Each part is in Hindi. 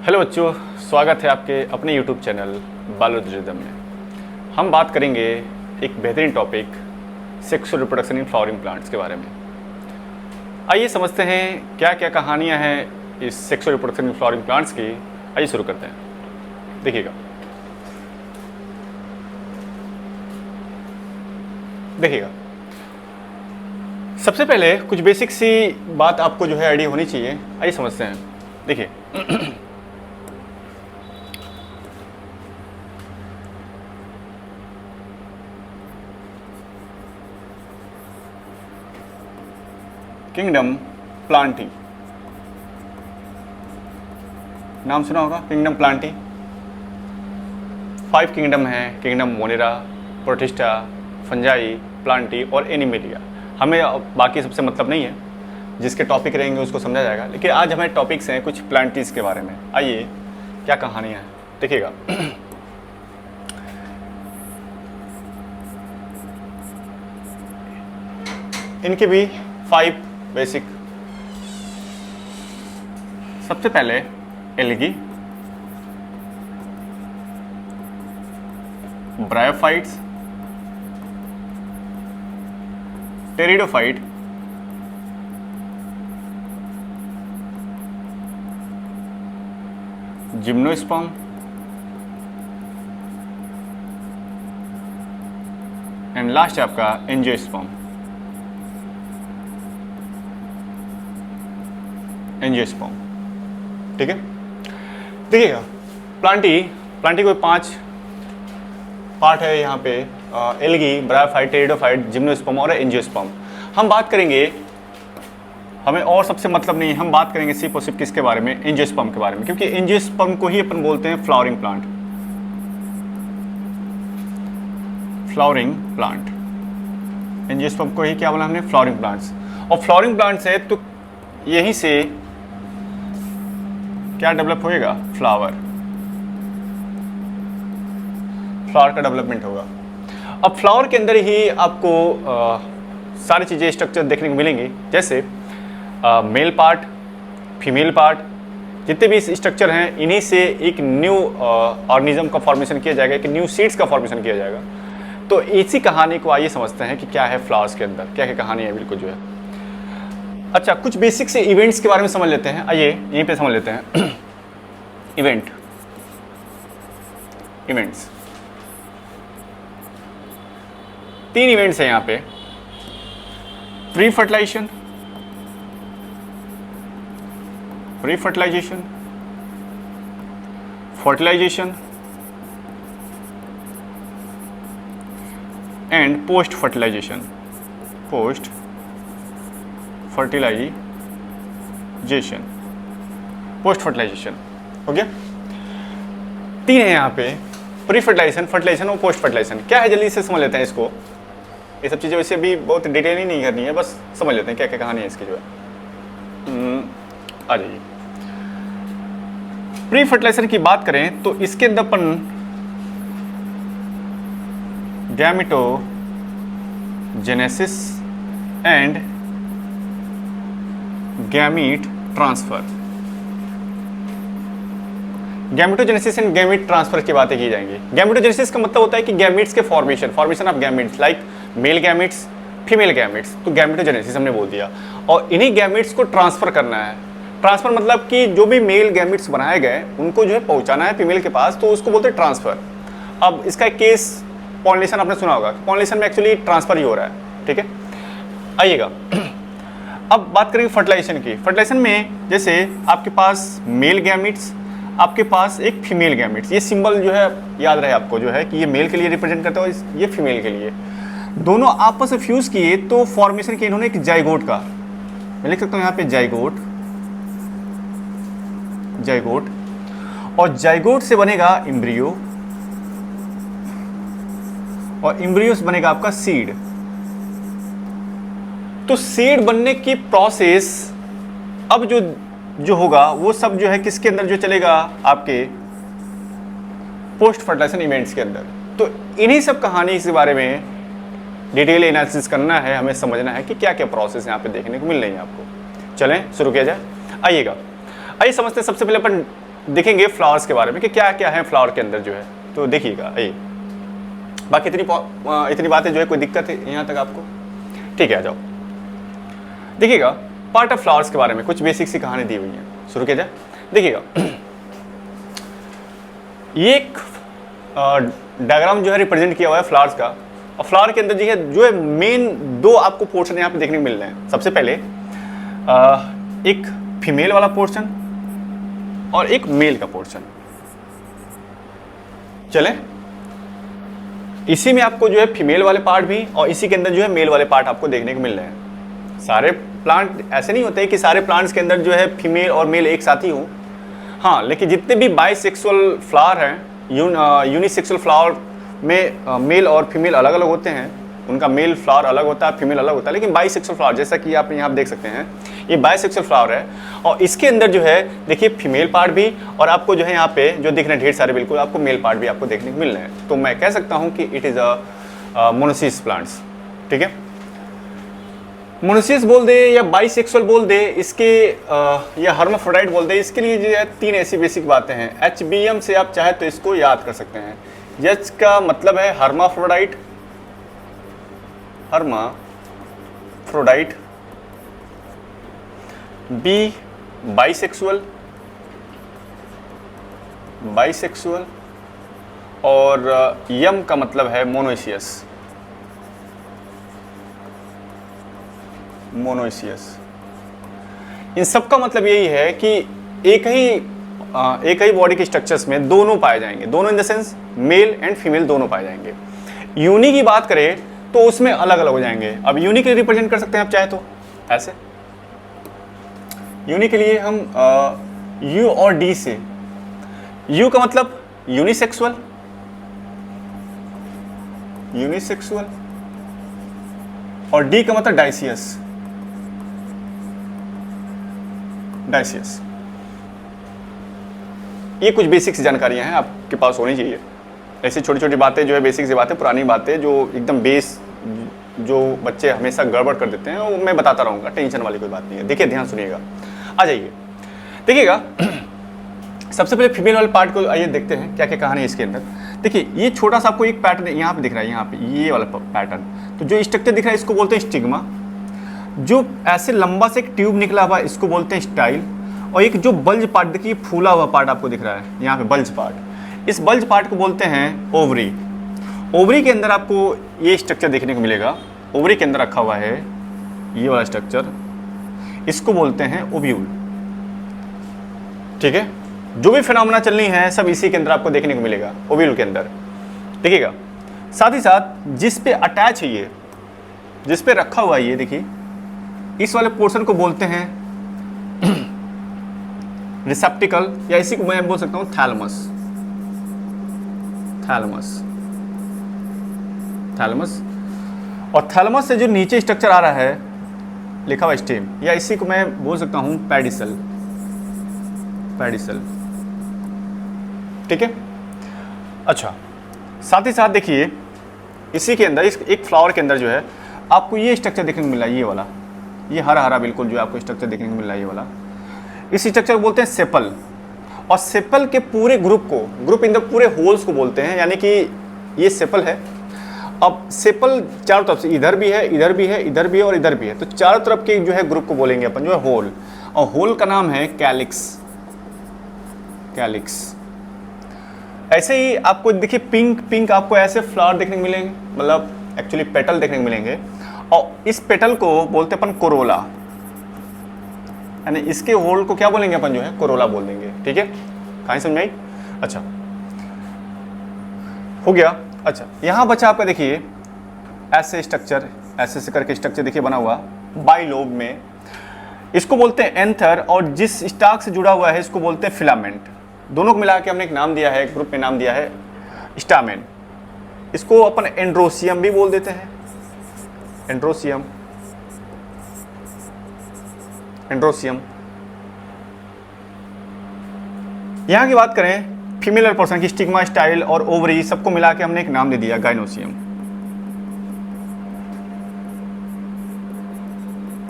हेलो बच्चों, स्वागत है आपके अपने यूट्यूब चैनल बायोलॉजी रिदम में। हम बात करेंगे एक बेहतरीन topic sexual reproduction in flowering plants के बारे में। आइए समझते हैं क्या क्या कहानियां हैं इस sexual reproduction in flowering plants की। आइए शुरू करते हैं। देखिएगा सबसे पहले कुछ बेसिक सी बात आपको जो है आइडिया होनी चाहिए। आइए समझते हैं। देखिए किंगडम प्लांटी, नाम सुना होगा किंगडम प्लांटी। 5 किंगडम है, kingdom Monera, protista, fungi, Plantae और एनिमेलिया। हमें बाकी सबसे मतलब नहीं है, जिसके टॉपिक रहेंगे उसको समझा जाएगा, लेकिन आज हमें टॉपिक्स हैं कुछ प्लांटीज के बारे में। आइए क्या कहानियाँ हैं देखिएगा। इनके भी 5 बेसिक। सबसे पहले algae, bryophytes, pteridophyte, gymnosperm, and last है आपका एंजियोस्पर्म। एंजियोस्पर्म, ठीक है। देखिएगा प्लांटी कोई 5 पार्ट है यहाँ पे, एल्गी, ब्रायोफाइट, टेरिडोफाइट, जिम्नोस्पर्म और एंजियोस्पर्म। हम बात करेंगे, हमें और सबसे मतलब नहीं है, हम बात करेंगे सिर्फ और सिर्फ किसके बारे में, एंजियोस्पर्म के बारे में, क्योंकि एंजियोस्पर्म को ही अपन बोलते हैं flowering plant. Flowering plant, angiosperm को ही क्या बोला हमने, फ्लावरिंग प्लांट्स। और फ्लावरिंग प्लांट्स है तो यहीं से क्या डेवलप होएगा, फ्लावर का डेवलपमेंट होगा। अब फ्लावर के अंदर ही आपको सारी चीज़ें स्ट्रक्चर देखने को मिलेंगी, जैसे मेल पार्ट, फीमेल पार्ट, जितने भी स्ट्रक्चर हैं इन्हीं से एक न्यू ऑर्गेनिज्म का फॉर्मेशन किया जाएगा, एक न्यू सीड्स का फॉर्मेशन किया जाएगा। तो इसी कहानी को आइए समझते हैं कि क्या है फ्लावर्स के अंदर, क्या क्या कहानी है बिल्कुल जो है। अच्छा, कुछ बेसिक से इवेंट्स के बारे में समझ लेते हैं। आइए यहीं पे समझ लेते हैं। इवेंट्स 3 इवेंट्स हैं यहाँ पे, pre fertilisation, fertilisation and post fertilisation. Post fertilisation हो गया। 3 है यहाँ पे, प्री फर्टिलाइजेशन, फर्टिलाइजेशन और पोस्ट फर्टिलाइजेशन। क्या है, जल्दी से समझ लेते हैं इसको। ये सब चीज़ें वैसे भी बहुत डिटेल ही नहीं करनी है, बस समझ लेते हैं क्या क्या कहानी है इसकी जो है। आ जाइए, प्री फर्टिलाइजेशन की बात करें तो इसके अंदर अपन gametogenesis and gamete transfer, gametogenesis and gamete transfer की बातें की जाएंगी। गैमेटोजेनेसिस का मतलब होता है कि गैमीट्स के formation of gametes, like male gametes, female gametes, तो गैमेटोजेनेसिस हमने बोल दिया। और इन्हीं गैमीट्स को ट्रांसफर करना है। ट्रांसफर मतलब कि जो भी मेल गैमीट्स बनाए गए उनको जो है पहुंचाना है फीमेल के पास, तो उसको बोलते हैं ट्रांसफर। अब इसका एक केस पॉलिनेशन आपने सुना होगा, पॉलिनेशन में एक्चुअली ट्रांसफर ही हो रहा है, ठीक है। आइएगा, अब बात करेंगे फर्टिलाइजेशन की। फर्टिलाइजेशन में जैसे आपके पास मेल गैमीट्स, आपके पास एक फीमेल गैमीट्स, ये सिंबल जो है याद रहे आपको जो है कि ये मेल के लिए रिप्रेजेंट करता है, ये फीमेल के लिए। दोनों आपस में फ्यूज किए तो फॉर्मेशन किया इन्होंने एक जाइगोट का। मैं लिख सकता हूँ यहाँ पे जाइगोट, और जाइगोट से बनेगा एम्ब्रियो, और एम्ब्रियो से बनेगा आपका सीड। तो सीड बनने की प्रोसेस अब जो होगा वो सब जो है किसके अंदर जो चलेगा, आपके पोस्ट फर्टिलाइजेशन इवेंट्स के अंदर। तो इन्हीं सब कहानी के बारे में डिटेल एनालिसिस करना है, हमें समझना है कि क्या क्या प्रोसेस यहाँ पे देखने को मिल रही है आपको। चलें शुरू किया जाए। आइए समझते हैं। सबसे पहले अपन देखेंगे फ्लावर्स के बारे में कि क्या क्या है फ्लावर के अंदर जो है। तो देखिएगा ये बाकी इतनी बातें जो है, कोई दिक्कत है यहाँ तक आपको? ठीक है, आ जाओ। देखिएगा पार्ट ऑफ फ्लावर्स के बारे में कुछ बेसिक सी कहानी दी हुई है, शुरू किया जाए। देखिएगा ये एक डायग्राम जो है रिप्रेजेंट किया हुआ है फ्लावर्स का, और फ्लावर के अंदर जो है मेन दो आपको पोर्शन यहाँ पे देखने को मिल रहे हैं। सबसे पहले एक फीमेल वाला पोर्शन और एक मेल का पोर्शन। चले, इसी में आपको जो है फीमेल वाले पार्ट भी और इसी के अंदर जो है मेल वाले पार्ट आपको देखने को मिल रहे हैं। सारे प्लांट ऐसे नहीं होते कि सारे प्लांट्स के अंदर जो है फीमेल और मेल एक साथ ही हो, हाँ, लेकिन जितने भी बाइसेक्सुअल फ्लावर हैं, यूनिसेक्सुअल फ्लावर में मेल और फीमेल अलग अलग होते हैं, उनका मेल फ्लावर अलग होता है, फीमेल अलग होता है। लेकिन बाइसेक्सुअल फ्लावर जैसा कि आप यहाँ देख सकते हैं, ये बाइसेक्सुअल फ्लावर है और इसके अंदर जो है देखिए फीमेल पार्ट भी और आपको जो है यहाँ पे जो दिख रहे हैं ढेर सारे बिल्कुल आपको मेल पार्ट भी आपको देखने को मिल रहे हैं। तो मैं कह सकता हूँ कि इट इज़ अ मोनोसिस प्लांट्स। ठीक है, मोनोसिस बोल दे या बाइसेक्सुअल बोल दे इसके या हर्माफ्रोडाइट बोल दे, इसके लिए जो है तीन ऐसी बेसिक बातें हैं। HBM से आप चाहे तो इसको याद कर सकते हैं। H का मतलब है hermaphrodite, hermaphrodite, B bisexual, bisexual, और M का मतलब है मोनोइसियस, मोनोइसियस। इन सब का मतलब यही है कि एक ही बॉडी के स्ट्रक्चर्स में दोनों पाए जाएंगे, दोनों in the sense male and female दोनों पाए जाएंगे। यूनि की बात करें तो उसमें अलग अलग हो जाएंगे। अब यूनि के लिए रिप्रेजेंट कर सकते हैं आप चाहे तो ऐसे, यूनि के लिए हम U और D से, U का मतलब यूनिसेक्सुअल, यूनिसेक्सुअल, और D का मतलब डाइसियस, डाइसियस। ये कुछ बेसिक्स जानकारियां हैं आपके पास होनी चाहिए। ऐसी छोटी छोटी बातें जो है, बेसिक सी बातें, पुरानी बातें जो एकदम बेस जो बच्चे हमेशा गड़बड़ कर देते हैं वो मैं बताता रहूँगा, टेंशन वाली कोई बात नहीं है। देखिए ध्यान सुनिएगा, आ जाइए देखिएगा। सबसे पहले फीमेल वाले पार्ट को आइए देखते हैं क्या क्या कहानी है इसके अंदर। देखिए ये छोटा सा आपको एक पैटर्न यहाँ पे दिख रहा है, यहाँ पे ये वाला पैटर्न। तो जो स्ट्रक्चर दिख रहा है इसको बोलते हैं स्टिग्मा। जो ऐसे लंबा से एक ट्यूब निकला हुआ इसको बोलते हैं स्टाइल। और एक जो बल्ज पार्ट देखिए, फूला हुआ पार्ट आपको दिख रहा है यहाँ पे बल्ज पार्ट, इस बल्ज पार्ट को बोलते हैं ओवरी। ओवरी के अंदर आपको ये स्ट्रक्चर देखने को मिलेगा, ओवरी के अंदर रखा हुआ है ये वाला स्ट्रक्चर, इसको बोलते हैं ओव्यूल। ठीक है, जो भी फिनोमेना चलनी है सब इसी के अंदर आपको देखने को मिलेगा, ओव्यूल के अंदर। देखिएगा साथ ही साथ जिस पे अटैच है ये, जिस पे रखा हुआ है ये देखिए, इस वाले पोर्शन को बोलते हैं रिसेप्टिकल, या इसी को मैं बोल सकता हूं थैलमस, थैलमस, थैलमस। और थैलमस से जो नीचे स्ट्रक्चर आ रहा है लिखा हुआ स्टेम, या इसी को मैं बोल सकता हूं पेडिसल, पेडिसल। ठीक है, अच्छा साथ ही साथ देखिए इसी के अंदर इस एक फ्लावर के अंदर जो है आपको ये स्ट्रक्चर देखने को मिल रहा है, ये वाला, ये हरा हरा बिल्कुल जो आपको स्ट्रक्चर देखने को मिल रहा है ये वाला, इस स्ट्रक्चर को बोलते हैं सेपल। और सेपल के पूरे ग्रुप को, ग्रुप इन द पूरे होल्स को बोलते हैं, यानी कि ये सेपल है। अब सेपल चारों तरफ से, इधर भी है, इधर भी है, इधर भी है और इधर भी है, तो चारों तरफ के जो है ग्रुप को बोलेंगे अपन जो है होल, और होल का नाम है कैलिक्स, कैलिक्स। ऐसे ही आपको देखिए पिंक पिंक आपको ऐसे फ्लावर देखने को मिलेंगे, मतलब एक्चुअली पेटल देखने को मिलेंगे, और इस पेटल को बोलते अपन कोरोला, यानी इसके होल को क्या बोलेंगे अपन जो है कोरोला बोल देंगे। ठीक है, कहानी समझ में आई? अच्छा हो गया। अच्छा यहाँ बचा आपका देखिए ऐसे स्ट्रक्चर, ऐसे से करके स्ट्रक्चर देखिए बना हुआ बाइलोब में, इसको बोलते हैं एंथर, और जिस स्टार्क से जुड़ा हुआ है इसको बोलते हैं फिलामेंट। दोनों को मिला के हमने एक नाम दिया है, एक ग्रुप में नाम दिया है स्टामेन। इसको अपन एंड्रोसियम भी बोल देते हैं, एंड्रोसियम, एंड्रोसियम। यहां की बात करें फीमेल पोर्शन की, स्टिग्मा, स्टाइल और ओवरी सबको मिला के हमने एक नाम दे दिया गाइनोसियम,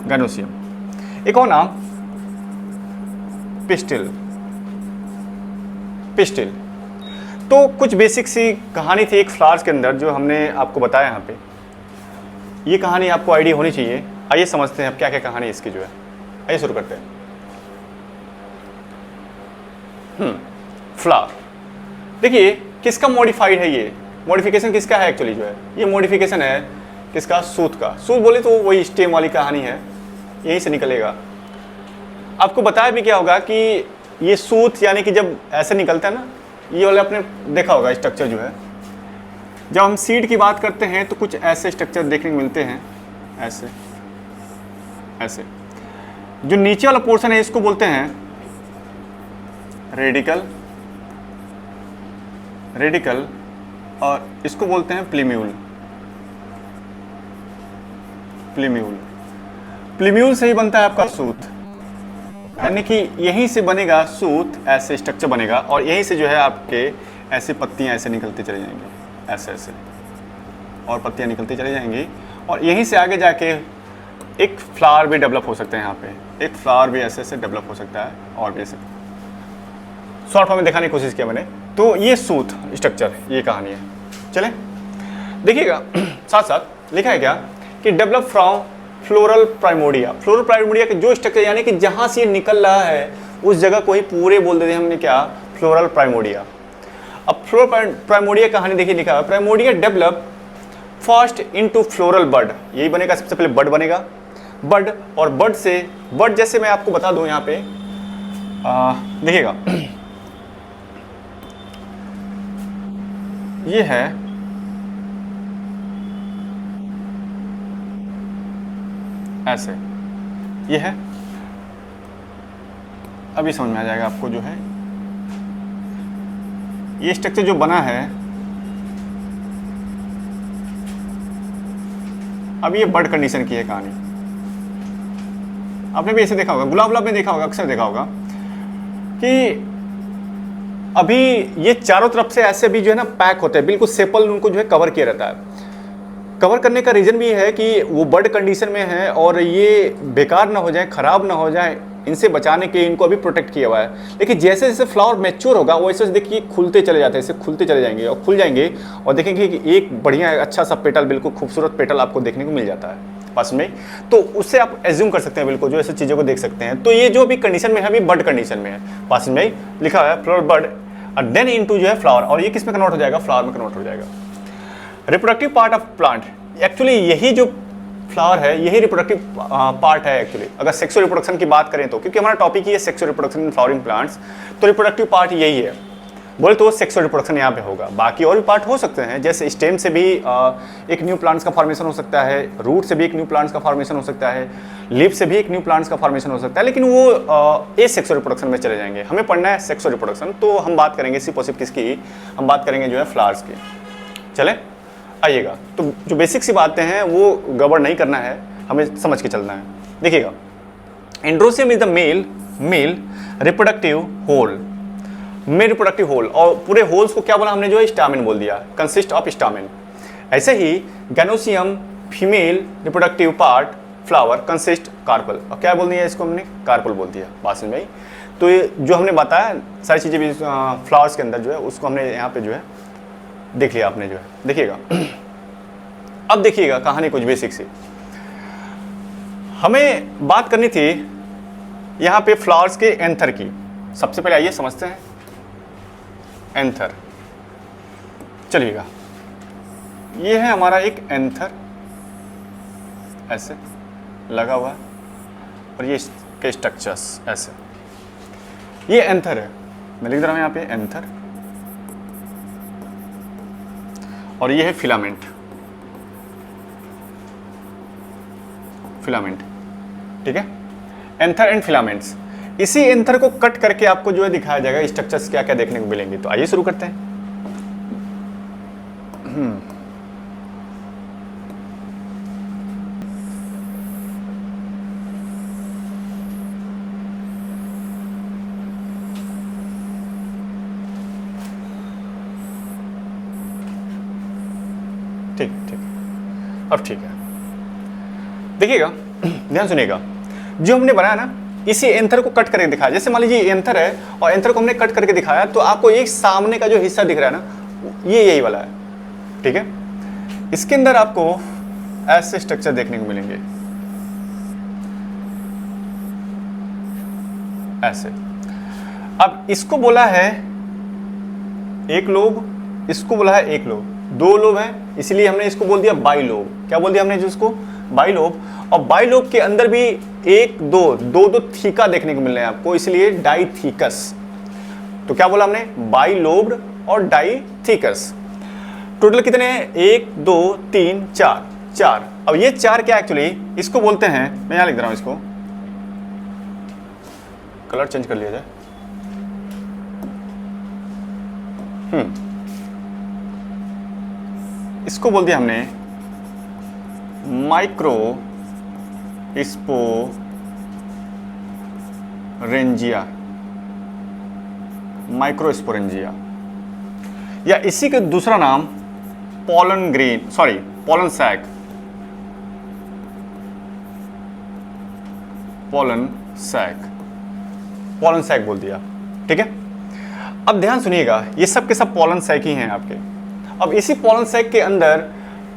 गाइनोसियम। एक और नाम पिस्टिल, पिस्टिल। तो कुछ बेसिक सी कहानी थी एक फ्लावर्स के अंदर जो हमने आपको बताया यहाँ पे। ये कहानी आपको आइडिया होनी चाहिए। आइए समझते हैं अब क्या क्या कहानी है इसकी जो है। आइए शुरू करते हैं। फ्लावर देखिए किसका मॉडिफाइड है, ये मॉडिफिकेशन किसका है एक्चुअली जो है, ये मॉडिफिकेशन है किसका, सूत का। सूत बोले तो वही स्टेम वाली कहानी है, यहीं से निकलेगा। आपको बताया भी क्या होगा कि ये सूत यानी कि जब ऐसे निकलता है ना, ये वाला आपने देखा होगा स्ट्रक्चर जो है। जब हम सीड की बात करते हैं तो कुछ ऐसे स्ट्रक्चर देखने को मिलते हैं, ऐसे ऐसे। जो नीचे वाला पोर्शन है इसको बोलते हैं रेडिकल, रेडिकल, और इसको बोलते हैं प्लीम्यूल। प्लीम्यूल, प्लीम्यूल से ही बनता है आपका सूत, यानी कि यहीं से बनेगा सूत, ऐसे स्ट्रक्चर बनेगा और यहीं से जो है आपके ऐसे पत्तियां ऐसे निकलती चली जाएंगी, ऐसे ऐसे, और पत्तियां निकलती चली जाएंगी और यहीं से आगे जाके एक फ्लावर भी डेवलप हो सकता है। यहाँ पे एक फ्लावर भी ऐसे ऐसे डेवलप हो सकता है और भी ऐसे। शॉर्ट फॉर्म में दिखाने की कोशिश किया मैंने। तो ये सूत स्ट्रक्चर, ये कहानी है। चलें देखिएगा, साथ साथ लिखा है क्या कि develop from floral primordia. Floral primordia के जो स्ट्रक्चर यानी कि जहाँ से ये निकल रहा है उस जगह को ही पूरे बोल देते हैं हमने क्या, फ्लोरल प्राइमोडिया। अब फ्लोरल प्राइमोडिया कहानी देखिए लिखा है, primordia develop first into floral bud. यही बनेगा, सबसे पहले बड बनेगा, बड, और बड से बड जैसे मैं आपको बता दूं यहाँ पे देखिएगा, ये है ऐसे, ये है, अभी समझ में आ जाएगा आपको जो है ये स्ट्रक्चर जो बना है। अब ये बर्ड कंडीशन की है कहानी। आपने भी ऐसे देखा होगा, गुलाब में देखा होगा, अक्सर देखा होगा कि अभी ये चारों तरफ से ऐसे भी जो है ना पैक होते हैं, बिल्कुल सेपल उनको जो है कवर किया रहता है। कवर करने का रीज़न भी है कि वो बर्ड कंडीशन में है और ये बेकार ना हो जाए, ख़राब ना हो जाए, इनसे बचाने के इनको अभी प्रोटेक्ट किया हुआ है। लेकिन जैसे जैसे फ्लावर मैच्योर होगा वैसे देखिए खुलते चले जाते हैं, ऐसे खुलते चले जाएंगे और खुल जाएंगे और देखेंगे कि एक बढ़िया अच्छा सा पेटल, बिल्कुल खूबसूरत पेटल आपको देखने को मिल जाता है पास में। तो उससे आप एज्यूम कर सकते हैं बिल्कुल, जो ऐसी चीज़ों को देख सकते हैं। तो ये जो भी कंडीशन में है अभी बर्ड कंडीशन में है, पास में लिखा है फ्लावर बर्ड देन इनटू जो है फ्लावर, और ये किस में कन्वर्ट हो जाएगा, फ्लावर में कन्वर्ट हो जाएगा। Reproductive part of plant, actually यही जो फ्लावर है यही रिप्रोडक्टिव पार्ट है एक्चुअली। अगर सेक्सुअल रिप्रोडक्शन की बात करें तो, क्योंकि हमारा टॉपिक ही है sexual reproduction in flowering plants, तो रिप्रोडक्टिव पार्ट यही है। बोले तो सेक्सुअल रिप्रोडक्शन यहाँ पे होगा। बाकी और भी पार्ट हो सकते हैं, जैसे स्टेम से भी एक न्यू प्लांट्स का फॉर्मेशन हो सकता है, रूट से भी एक न्यू प्लांट्स का फॉर्मेशन हो सकता है, लीफ से भी एक न्यू प्लांट्स का फॉर्मेशन हो सकता है, लेकिन वो ए सेक्सुअल रिप्रोडक्शन में चले जाएंगे। हमें पढ़ना है सेक्सुअल रिप्रोडक्शन, तो हम बात करेंगे सिर्फ किसकी, हम बात करेंगे जो है फ्लावर्स की। चले आइएगा, तो जो बेसिक सी बातें हैं वो गड़बड़ नहीं करना है, हमें समझ के चलना है। देखिएगा, androecium is the male reproductive whorl, male reproductive whorl, और पूरे होल्स को क्या बोला हमने जो है स्टामेन बोल दिया, कंसिस्ट ऑफ स्टामेन। ऐसे ही gynoecium female reproductive part flower consist carpel, और क्या बोल दिया इसको हमने, कार्पल बोल दिया पास में। तो ये जो हमने बताया सारी चीज़ें भी फ्लावर्स के अंदर जो है उसको हमने यहाँ पे जो है देख लिया आपने जो है। देखिएगा अब देखिएगा कहानी कुछ बेसिक सी, हमें बात करनी थी यहाँ पे फ्लावर्स के एंथर की। सबसे पहले आइए समझते हैं एंथर। चलिएगा, ये है हमारा एक एंथर ऐसे लगा हुआ है और ये इसके स्ट्रक्चर्स ऐसे, ये एंथर है। मैं लिख रहा हूँ यहाँ पे एंथर, और ये है फिलामेंट, फिलामेंट, ठीक है, एंथर एंड फिलामेंट्स। इसी एंथर को कट करके आपको जो है दिखाया जाएगा स्ट्रक्चर्स क्या क्या देखने को मिलेंगे। तो आइए शुरू करते हैं। ठीक ठीक, अब ठीक है। देखिएगा, ध्यान सुनिएगा, जो हमने बनाया ना इसी एंथर को कट करके दिखाया, जैसे मान लीजिए एंथर है और एंथर को हमने कट करके दिखाया, तो आपको एक सामने का जो हिस्सा दिख रहा है ना, ये यही वाला है, ठीक है। इसके अंदर आपको ऐसे स्ट्रक्चर देखने को मिलेंगे, ऐसे। अब इसको बोला है एक लोब, इसको बोला है एक लोब, दो लोब है, इसलिए हमने इसको बोल दिया बाइलोब। क्या बोल दिया हमने जिसको? बाइलोब। और बाइलोब के अंदर भी एक दो थीका देखने को मिल रहे हैं आपको, इसलिए डाइथीकस। तो क्या बोला हमने? बाइलोब्ड और डाइथीकस। टोटल कितने हैं? 1 2 3 4 4। अब ये 4 क्या एक्चुअली इसको बोलते हैं, मैं यहां लिख दे रहा हूं, इसको कलर चेंज कर लिया जाए। इसको बोल दिया हमने माइक्रो स्पोरेंजिया, माइक्रोस्पोरेंजिया, या इसी का दूसरा नाम pollen grain, sorry pollen sac, pollen sac बोल दिया, ठीक है। अब ध्यान सुनिएगा, ये सब के सब पोलन सैक ही हैं आपके। अब इसी पोलन सैक के अंदर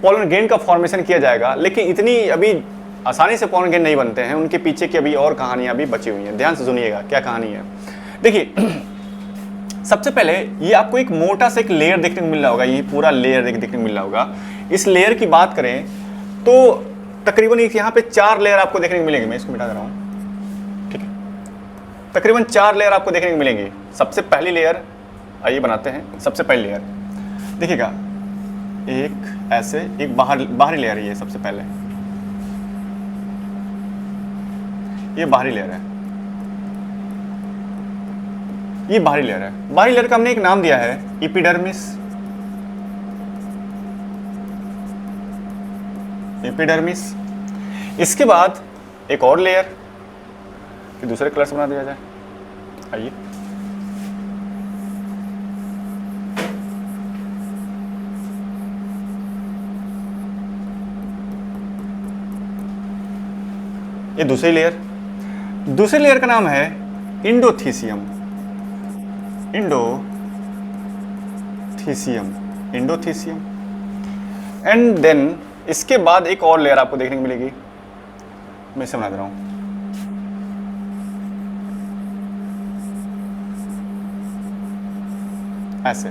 पोलन ग्रेन का फॉर्मेशन किया जाएगा, लेकिन इतनी अभी आसानी से पोलन ग्रेन नहीं बनते हैं, उनके पीछे की अभी और कहानियां भी बची हुई हैं। ध्यान से सुनिएगा क्या कहानी है। देखिए सबसे पहले ये आपको एक मोटा सा एक लेयर देखने को मिल रहा होगा, ये पूरा लेयर देखने को मिल रहा होगा। इस लेयर की बात करें तो तकरीबन यहाँ पे 4 लेयर आपको देखने को मिलेंगे। मैं इसको मिटा दे रहा हूँ, ठीक है। तकरीबन 4 लेयर आपको देखने को मिलेंगी। सबसे पहली लेयर, आइए बनाते हैं। सबसे पहली लेयर देखिएगा, एक ऐसे एक बाहरी लेयर है, ये सबसे पहले ये बाहरी लेयर है, ये बाहरी लेयर है। बाहरी लेयर का हमने एक नाम दिया है एपिडर्मिस। एपिडर्मिस। इसके बाद एक और लेयर, फिर दूसरे कलर से बना दिया जाए। आइए ये दूसरी लेयर। दूसरी लेयर का नाम है इंडोथीसियम। इंडोथीसियम। एंड देन इसके बाद एक और लेयर आपको देखने को मिलेगी, मैं इसे बना दे रहा हूं ऐसे।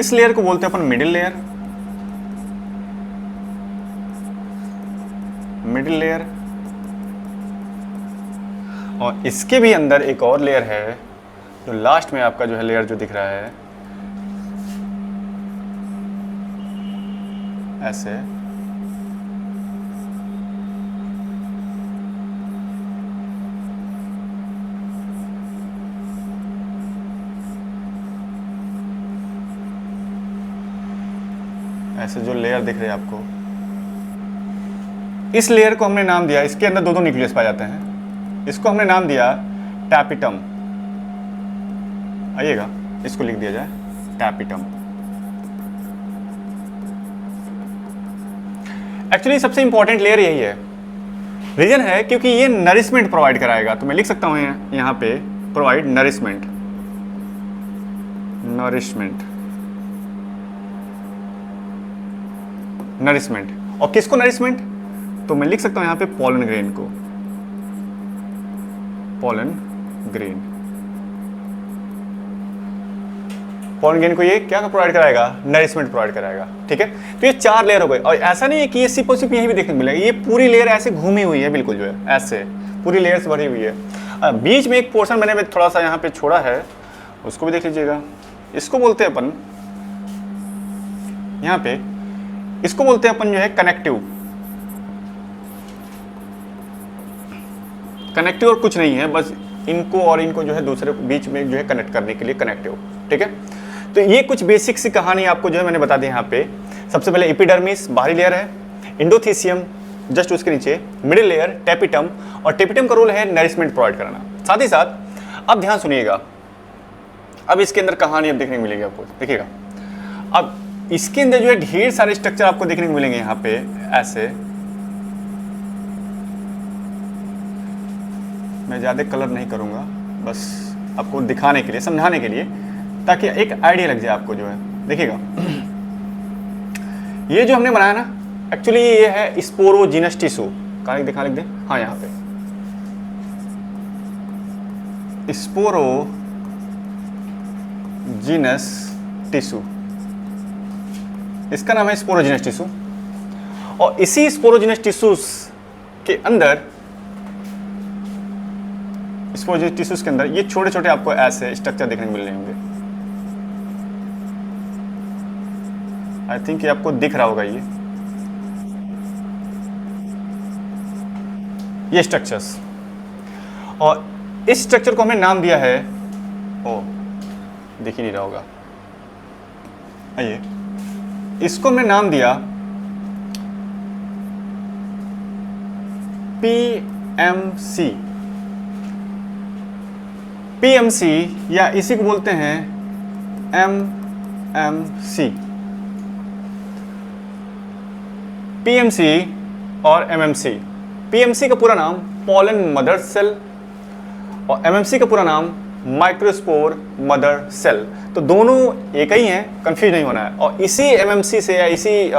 इस लेयर को बोलते हैं अपन मिडिल लेयर। Middle layer. और इसके भी अंदर एक और लेयर है, जो लास्ट में आपका जो है लेयर जो दिख रहा है ऐसे। ऐसे जो लेयर दिख रहे हैं आपको, इस लेयर को हमने नाम दिया, इसके अंदर 2 न्यूक्लियस पाए जाते हैं, इसको हमने नाम दिया टैपिटम। आइएगा इसको लिख दिया जाए टैपिटम। एक्चुअली सबसे इंपॉर्टेंट लेयर यही है। रीजन है क्योंकि ये नरिशमेंट प्रोवाइड कराएगा, तो मैं लिख सकता हूं यहां पे प्रोवाइड नरिशमेंट। और किसको नरिशमेंट? तो मैं लिख सकता हूं यहां पे पोलन ग्रेन को। पोलन ग्रेन को ये क्या प्रोवाइड कराएगा? नरिशमेंट प्रोवाइड कराएगा, ठीक है। तो ये 4 लेयर हो गए। और ऐसा नहीं है कि ये सिर्फ और सिर्फ यहीं भी देखने को मिलेगा, ये पूरी लेयर ऐसे घूमी हुई है, बिल्कुल जो है ऐसे पूरी लेयर से भरी हुई है। बीच में एक पोर्शन मैंने थोड़ा सा यहाँ पे छोड़ा है, उसको भी देख लीजिएगा। इसको बोलते हैं अपन यहाँ पे, इसको बोलते हैं अपन जो है कनेक्टिव और कुछ नहीं है, बस इनको और इनको जो है दूसरे बीच में जो है कनेक्ट करने के लिए कनेक्टिव, ठीक है। तो ये कुछ बेसिक सी कहानी आपको जो है मैंने बता दी यहाँ पे। सबसे पहले एपिडर्मिस बाहरी लेयर है, इंडोथीसियम जस्ट उसके नीचे, मिडिल लेयर टैपिटम, और टैपिटम का रोल है नरिशमेंट प्रोवाइड कराना। साथ ही साथ अब ध्यान सुनिएगा, अब इसके अंदर कहानी अब देखने को मिलेगी आपको, देखिएगा। अब इसके अंदर जो है ढेर सारे स्ट्रक्चर आपको देखने को मिलेंगे यहाँ पे ऐसे। मैं ज़्यादा कलर नहीं करूँगा, बस आपको दिखाने के लिए, समझाने के लिए, ताकि एक आइडिया लग जाए आपको जो है। देखिएगा ये जो हमने बनाया ना, एक्चुअली ये है स्पोरोजिनस टिश्यू। कहाँ लिख दे, हाँ यहाँ पे स्पोरोजिनस टिश्यू, इसका नाम है स्पोरोजिनस टिश्यू। और इसी स्पोरोजिनस टिश्यूज के अंदर, स्पोरोजिनस टिश्यूज के अंदर ये छोटे छोटे आपको ऐसे स्ट्रक्चर देखने को मिल रहे होंगे। आई थिंक ये आपको दिख रहा होगा, ये स्ट्रक्चर्स। और इस स्ट्रक्चर को हमने नाम दिया है, दिख ही नहीं रहा होगा, आइए, इसको हमने नाम दिया PMC। PMC या इसी को बोलते हैं MMC। PMC और MMC। PMC का पूरा नाम पोलन मदर सेल और MMC का पूरा नाम माइक्रोस्पोर मदर सेल। तो दोनों एक ही हैं, कंफ्यूज नहीं होना है। और इसी MMC से या इसी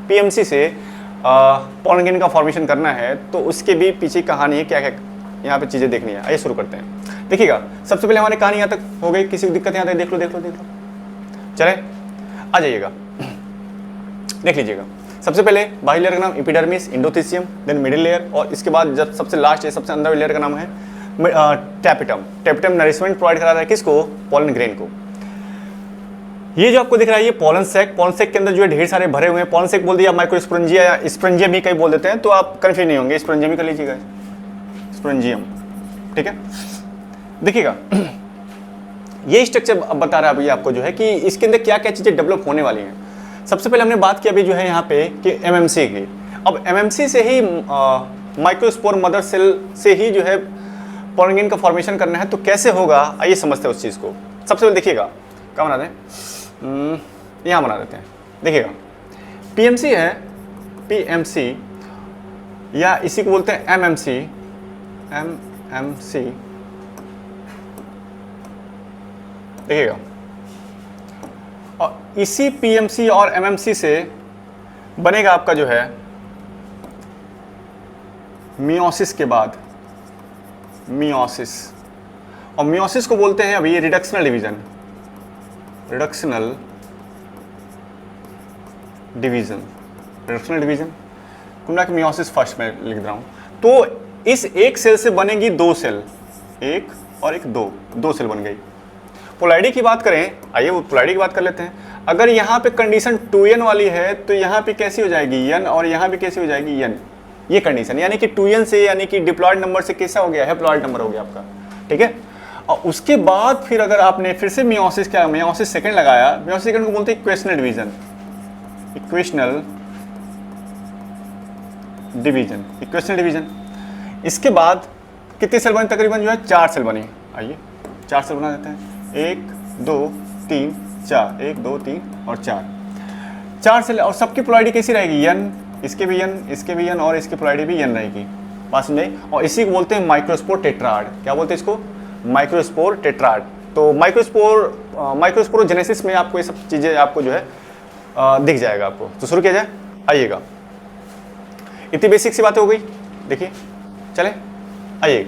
PMC से पोलन ग्रेन का फॉर्मेशन करना है, तो उसके भी पीछे कहानी है, क्या क्या यहाँ पे चीज़ें देखनी है। आइए शुरू करते हैं। देखिएगा, सबसे पहले हमारी कहानी यहाँ तक हो गई, किसी को दिक्कत यहाँ तक देख लो। चले आ जाइएगा, देख लीजिएगा। सबसे पहले बाहरी लेयर का नाम epidermis, endothecium, then middle layer, और इसके बाद जब सबसे लास्ट है, सबसे अंदर लेयर का नाम है टैपिटम। टैपिटम नरिशमेंट प्रोवाइड करा रहा है किसको? पोलन ग्रेन को। ये जो आपको दिख रहा है ये पोलन सैक, पोलन सैक के अंदर जो है ढेर सारे भरे हुए हैं। पोलन सैक बोल दिया, माइक्रोस्पोरेंजिया या स्पोरेंजियम भी कई बोल देते हैं, तो आप कन्फ्यूज नहीं होंगे, स्पोरेंजियम ही कर लीजिएगा, स्पोरेंजियम, ठीक है। देखिएगा ये स्ट्रक्चर अब बता रहा है अभी आपको जो है कि इसके अंदर क्या क्या चीज़ें डेवलप होने वाली हैं। सबसे पहले हमने बात की अभी जो है यहाँ पे कि MMC की। अब MMC से ही माइक्रोस्पोर मदर सेल से ही जो है पोलन ग्रेन का फॉर्मेशन करना है, तो कैसे होगा आइए समझते हैं उस चीज़ को। सबसे पहले देखिएगा, क्या बना दें, यहाँ बना देते हैं। देखिएगा PMC है, PMC या इसी को बोलते हैं MMC। देखिएगा, और इसी PMC और MMC से बनेगा आपका जो है मियोसिस के बाद मियोसिस। और मियोसिस को बोलते हैं अभी रिडक्शनल डिवीजन, रिडक्शनल डिवीजन कुंडा की मियोसिस फर्स्ट में लिख रहा हूं। तो इस एक सेल से बनेगी दो सेल, एक और एक, दो सेल बन गई। पोलैरिटी की बात करें, आइए वो पोलैरिटी की बात कर लेते हैं। अगर यहाँ पे कंडीशन 2n वाली है तो यहाँ पे कैसी हो जाएगी n, और यहाँ पे कैसी हो जाएगी n, ये कंडीशन, यानी कि 2n से, यानी कि डिप्लॉयड नंबर से कैसा हो गया है, हैप्लॉयड नंबर हो गया आपका, ठीक है। और उसके बाद फिर अगर आपने फिर से मियोसिस सेकंड लगाया, मियोसिस सेकंड को बोलते हैं इक्वेशनल डिवीजन। इसके बाद कितनी सेल बनी? तकरीबन जो है 4 सेल बनी। आइए 4 सेल बना देते हैं, 1 2 3 4, 1 2 3 और 4 सेल। और सबकी पोलैरिटी कैसी रहेगी? n, इसके भी n, इसके भी n और इसकी पोलैरिटी भी n रहेगी। बात समझे? और इसी को बोलते हैं माइक्रोस्पोर टेट्राड। क्या बोलते हैं इसको? Microspore tetrad. तो माइक्रोस्पोरोजेनेसिस में आपको ये सब चीज़ें आपको जो है दिख जाएगा आपको। तो शुरू किया जाए, आइएगा। इतनी बेसिक सी बातें हो गई, देखिए चले आइए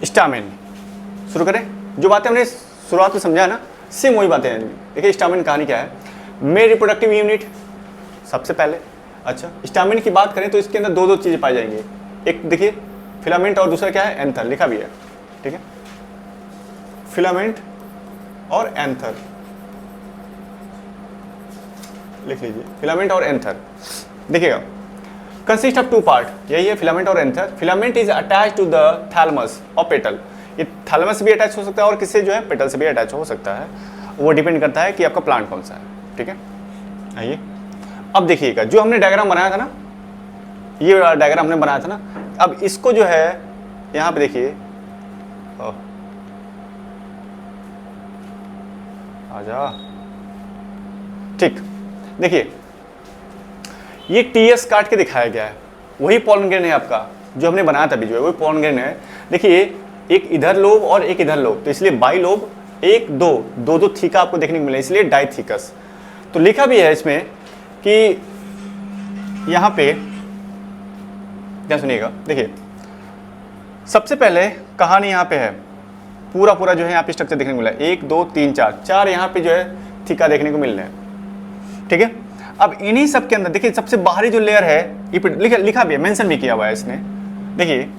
स्टामेन शुरू करें। जो बातें हमने शुरुआत में समझा ना, सेम वही बातें हैं। देखिए स्टामेन कहानी क्या है, मेल रिप्रोडक्टिव यूनिट सबसे पहले। अच्छा, स्टामेन की बात करें तो इसके अंदर दो चीज़ें पाई जाएंगी, एक देखिए फिलामेंट और दूसरा क्या है, एंथर, लिखा भी है, ठीक है। फिलामेंट और एंथर लिख लीजिए, फिलामेंट और एंथर। देखिएगा कंसिस्ट ऑफ 2 पार्ट, यही है फिलामेंट और anther. Filament is attach to the thalamus और पेटल। ये थैलमस से भी अटैच हो सकता है और किससे जो है पेटल से भी अटैच हो सकता है, वो डिपेंड करता है कि आपका प्लांट कौन सा है, ठीक है। आइए अब देखिएगा, जो हमने डायग्राम बनाया था ना, ये डायग्राम हमने बनाया था ना, अब इसको जो है यहाँ पे देखिए, आजा, ठीक। देखिए ये TS काट के दिखाया गया है, वही पोलन ग्रेन है आपका। जो हमने बनाया था अभी जो है वो पॉलन ग्रेन है। देखिए एक इधर लोब और एक इधर लोब, तो इसलिए बाई लोब एक दो दो दो थीका आपको देखने को मिले, इसलिए डाइथीकस। तो लिखा भी है इसमें कि यहाँ पे क्या सुनिएगा, देखिए सबसे पहले कहानी यहाँ पे है, पूरा पूरा जो है यहाँ पे स्ट्रक्चर देखने को मिला है, 1 2 3 4 4 यहाँ पे जो है थीका देखने को मिल रहे हैं, ठीक है। अब इन्हीं सब के अंदर देखिए सबसे बाहरी जो लेयर है लिखा भी है, मेंशन भी किया हुआ है इसने। देखिए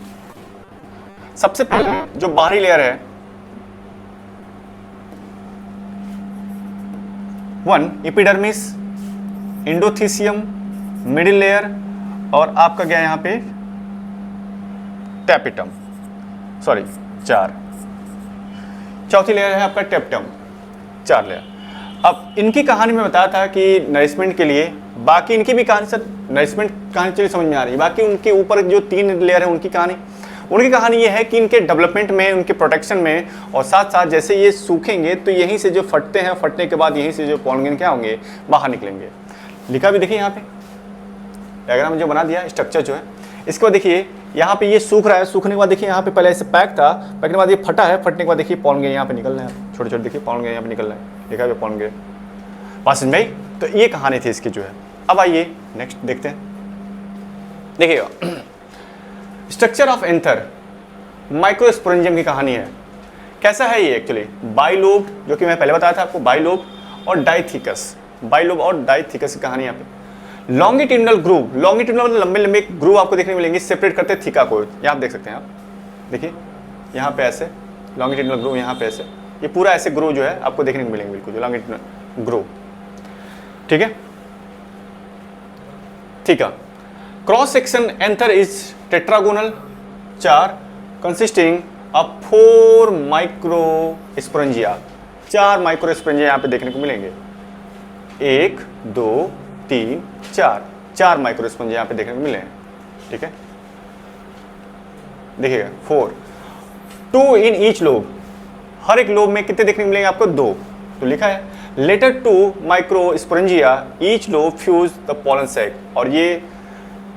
सबसे पहले जो बाहरी लेयर है 1 एपिडर्मिस, एंडोथीसियम, मिडिल लेयर और आपका गया यहाँ पे टैपिटम, सॉरी 4, चौथी लेयर है आपका टेप्टम, 4 लेयर। अब इनकी कहानी में बताया था कि नरिशमेंट के लिए, बाकी इनकी भी कहानी सर नरिशमेंट कहानी चलिए समझ में आ रही है, बाकी उनके ऊपर जो 3 लेयर है उनकी कहानी ये है कि इनके डेवलपमेंट में, उनके प्रोटेक्शन में, और साथ साथ जैसे ये सूखेंगे तो यहीं से जो फटते हैं, फटने के बाद यहीं से जो पॉलन ग्रेन क्या होंगे, बाहर निकलेंगे। लिखा भी देखिए यहाँ पे डायग्राम जो बना दिया स्ट्रक्चर जो है। इसके बाद देखिए यहाँ पे ये सूख रहा है, सूखने के बाद देखिए यहाँ पे पहले ऐसे पैक था, पैकने के बाद ये फटा है, फटने के बाद देखिए पॉलन ग्रेन यहाँ पे निकल रहे हैं, छोटे छोटे देखिए पॉलन ग्रेन यहाँ पे निकल रहे हैं, लिखा है पॉलन ग्रेन। बात समझ में आई? तो ये कहानी थी इसकी जो है। अब आइए नेक्स्ट देखते हैं, देखिएगा स्ट्रक्चर ऑफ एंथर, माइक्रोस्पोरेंजियम की कहानी है। कैसा है ये एक्चुअली, बाइलोब जो कि मैं पहले बताया था आपको, बाइलोब और डाइथीकस, बाइलोब और डाइथीकस की कहानी यहाँ पे। लॉन्गिट्यूडनल ग्रूव, लॉन्गिट्यूडनल मतलब लंबे लंबे ग्रूव आपको देखने मिलेंगे, सेपरेट करते हैं थीका को, यहाँ आप देख सकते हैं, आप देखिए यहाँ पे ऐसे लॉन्गिट्यूडनल ग्रूव, यहाँ पे ऐसे, ये पूरा ऐसे ग्रूव जो है आपको देखने को मिलेंगे बिल्कुल, जो लॉन्गिट्यूडनल ग्रूव, ठीक है। Theca cross section anther is tetragonal, 4 consisting of 4 microsporangia, 4 microsporangia यहाँ पे देखने को मिलेंगे, 1 2 3 4 माइक्रोस्पोरेंजिया यहाँ पे देखने को मिले हैं, ठीक है। देखिएगा 4, 2 इन ईच लोब, हर एक लोब में कितने देखने को मिलेंगे आपको, 2। तो लिखा है later 2 microsporangia each lobe fuse the pollen sac, और ये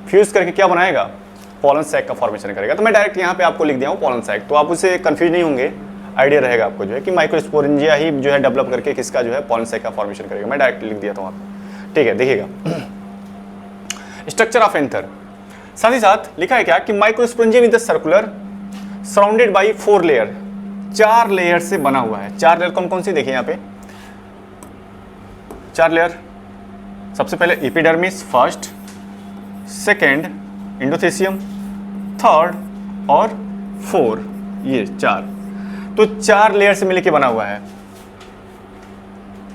फ्यूज करके क्या बनाएगा, पॉलन सैक का फॉर्मेशन करेगा। तो मैं डायरेक्ट यहाँ पे आपको लिख दिया हूँ पॉलन सैक, तो आप उससे कंफ्यूज नहीं होंगे, आइडिया रहेगा आपको जो है कि माइक्रोस्पोरेंजिया ही जो है डेवलप करके किसका जो है पॉलन सैक का फॉर्मेशन करेगा। मैं डायरेक्ट लिख दिया था वहाँ पे, ठीक है। देखिएगा स्ट्रक्चर ऑफ एंथर, साथ ही साथ लिखा है क्या कि microsporangium is the circular surrounded by 4 layer, 4 layer से बना हुआ है। 4 लेयर कौन कौन सी देखिए यहाँ पे, 4 लेयर, सबसे पहले epidermis first, second endothecium, third और 4, ये 4, तो 4 लेयर से मिलकर बना हुआ है।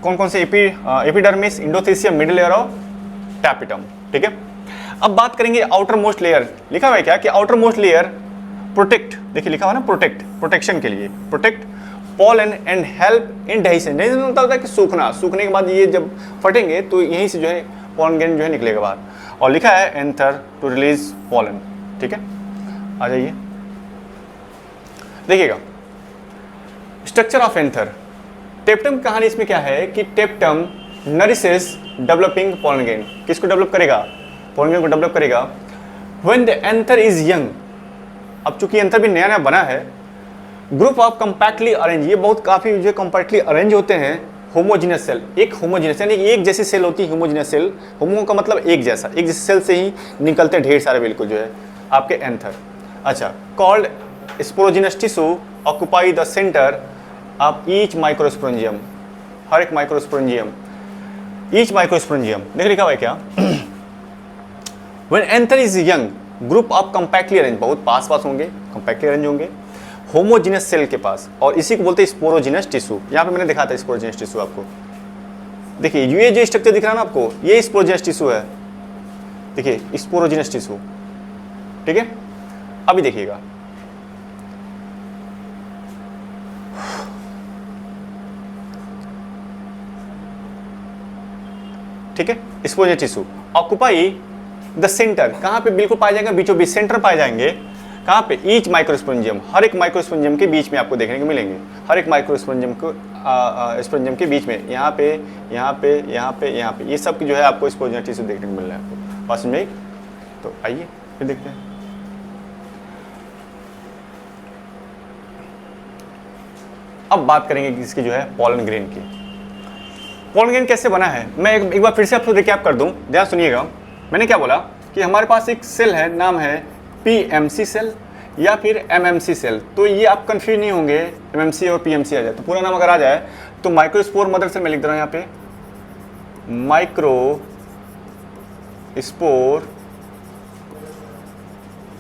कौन कौन से, एपिडर्मिस, एंडोथेसियम, मिडिल लेयर और टैपिटम, ठीक है। अब बात करेंगे आउटर मोस्ट लेयर, लिखा हुआ है क्या कि आउटर मोस्ट लेयर प्रोटेक्ट, देखिए लिखा हुआ ना प्रोटेक्ट, प्रोटेक्शन के लिए, protect pollen and help in digestion. Digestion मतलब होता है कि सूखना, सूखने के बाद ये जब फटेंगे तो यहीं से जो है पॉलन ग्रेन जो है निकलेगा बाहर, और लिखा है एंथर टू रिलीज पॉलन, ठीक है। आ जाइए देखिएगा स्ट्रक्चर ऑफ एंथर, टेप्टम की कहानी इसमें क्या है कि टेप्टम नरिशेस डेवलपिंग पॉलन ग्रेन, किसको डेवलप करेगा, पॉलन ग्रेन को डेवलप करेगा। When the anther is young, अब चूंकि एंथर भी नया नया बना है, ग्रुप ऑफ कंपैक्टली अरेंज, ये बहुत काफी जो कंपैक्टली अरेंज होते हैं, होमोजीनियस सेल, एक होमोजीनियस यानी एक जैसी सेल होती है होमोजीनियस सेल, होमो का मतलब एक जैसा, एक जैसे सेल से ही निकलते हैं ढेर सारे बिल्कुल जो है आपके एंथर। अच्छा, called sporogenous tissue occupy the centre of each microsporangium, हर एक माइक्रोस्पोरेंजियम, ईच माइक्रोस्पोरेंजियम देख लिखा हुआ है क्या। When anther is young group of compactly arrange, बहुत पास पास होंगे, कंपैक्टली अरेंज होंगे होमोजीनियस सेल के पास, और इसी को बोलते हैं स्पोरोजिनस टिश्यू। यहाँ पे मैंने दिखा था स्पोरोजिनस टिश्यू आपको, देखिए ये जो स्ट्रक्चर दिख रहा है ना आपको, ये स्पोरोजिनस टिश्यू है, देखिए स्पोरोजिनस टिश्यू, ठीक है। अभी देखिएगा ठीक है, sporogenous tissue occupy the centre, कहाँ पे बिल्कुल पाए जाएंगे, बीचों बीच सेंटर पाए जाएंगे, कहाँ पे, ईच माइक्रोस्पोरेंजियम, हर एक माइक्रोस्पोरेंजियम के बीच में आपको देखने को मिलेंगे, हर एक माइक्रोस्पोरेंजियम को स्पोरेंजियम के बीच में, यहाँ पे यहाँ पे यहाँ पे यहाँ पे, ये सब जो है आपको स्पोरोजिनस टिश्यू देखने को मिल रहा है आपको, पास में। तो आइए फिर देखते हैं अब बात करेंगे इसकी जो है पॉलन ग्रेन की। पॉलन ग्रेन कैसे बना है, मैं एक बार फिर से आपको रिकैप कर दूं, ध्यान सुनिएगा। मैंने क्या बोला कि हमारे पास एक सेल है, नाम है पीएमसी सेल या फिर एमएमसी सेल। तो ये आप कंफ्यूज नहीं होंगे, एमएमसी और पीएमसी आ जाए तो पूरा नाम अगर आ जाए तो माइक्रोस्पोर मदर सेल मैं लिख दे रहा हूँ यहाँ पे, माइक्रोस्पोर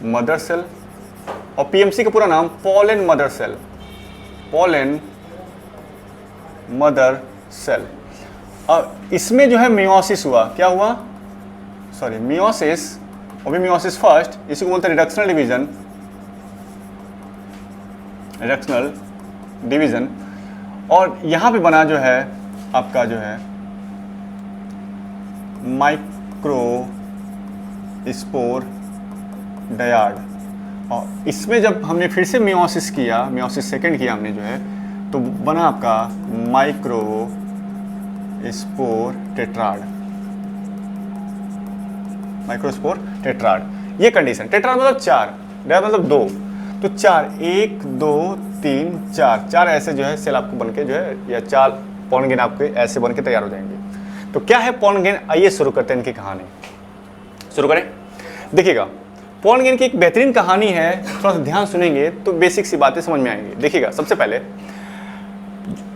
मदर सेल। और पीएमसी का पूरा नाम pollen mother cell, pollen mother cell. अब इसमें जो है मियोसिस हुआ, क्या हुआ, सॉरी मियोसिस, और भी मियोसिस फर्स्ट, इसी को बोलते हैं रिडक्शनल डिवीजन, रिडक्शनल डिवीजन। और यहाँ पे बना जो है आपका जो है माइक्रोस्पोर डायड। और इसमें जब हमने फिर से मियोसिस किया, मियोसिस सेकंड किया हमने जो है, तो बना आपका माइक्रोस्पोर टेट्राड, माइक्रोस्पोर टेट्राड। ये कंडीशन, टेट्राड मतलब 4, डायड मतलब 2, तो 4, 1 2 3 4, 4 ऐसे जो है सेल आपको बन के जो है, या 4 पॉलन ग्रेन आपके ऐसे बन के तैयार हो जाएंगे। तो क्या है पॉलन ग्रेन, आइए शुरू करते हैं इनकी कहानी। शुरू करें, देखिएगा पॉलन ग्रेन की एक बेहतरीन कहानी है, थोड़ा सा ध्यान सुनेंगे तो बेसिक सी बातें समझ में आएंगी। देखिएगा सबसे पहले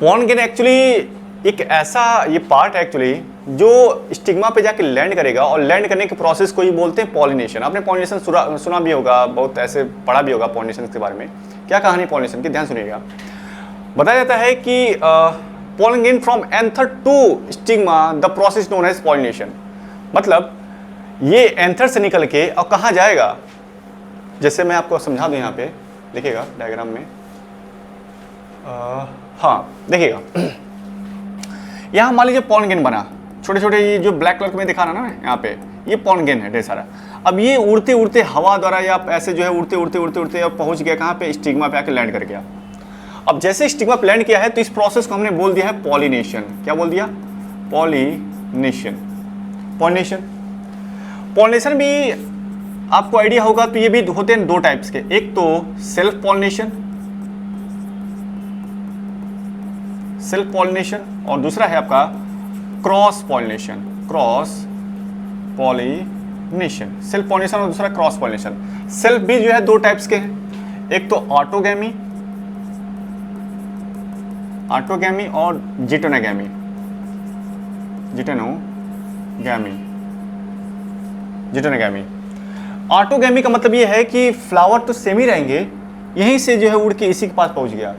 पॉलन ग्रेन एक्चुअली एक ऐसा ये पार्ट है एक्चुअली जो स्टिग्मा पे जाके लैंड करेगा, और लैंड करने के प्रोसेस को ही बोलते हैं पॉलिनेशन। आपने पॉलिनेशन सुना भी होगा, बहुत ऐसे पढ़ा भी होगा पॉलिनेशन के बारे में। क्या कहानी पॉलिनेशन की, ध्यान सुनिएगा। बताया जाता है कि pollen grain from anther to stigma the process known as pollination. मतलब ये एंथर से निकल के और कहाँ जाएगा, जैसे मैं आपको समझा दूं यहाँ पे, देखिएगा डायग्राम में। हाँ देखिएगा, यहाँ मान लीजिए पॉलन ग्रेन बना, छोटे छोटे ये जो ब्लैक कलर में दिखा रहा ना यहाँ पे, ये पॉलन ग्रेन है ढेर सारा। अब ये उड़ते उड़ते हवा द्वारा या ऐसे जो है उड़ते उड़ते उड़ते उड़ते अब पहुँच गया कहाँ पे, स्टिग्मा पे आके लैंड कर गया। अब जैसे स्टिग्मा पे लैंड किया है तो इस प्रोसेस को हमने बोल दिया है पॉलिनेशन। क्या बोल दिया, पॉलिनेशन। पॉलिनेशन, पॉलिनेशन भी आपको आइडिया होगा तो ये भी होते हैं 2 टाइप्स के, एक तो सेल्फ पॉलिनेशन, सेल्फ पॉलिनेशन, और दूसरा है आपका cross pollination, cross pollination. Self pollination और दूसरा क्रॉस पॉलिनेशन। सेल्फ भी जो है 2 टाइप्स के हैं, एक तो ऑटोगैमी, ऑटोगैमी और जिटोनोगैमी, जिटोनोगैमी, जिटोनोगैमी। ऑटोगैमी का मतलब ये है कि फ्लावर तो सेम ही रहेंगे, यहीं से जो है उड़ के इसी के पास पहुंच गया।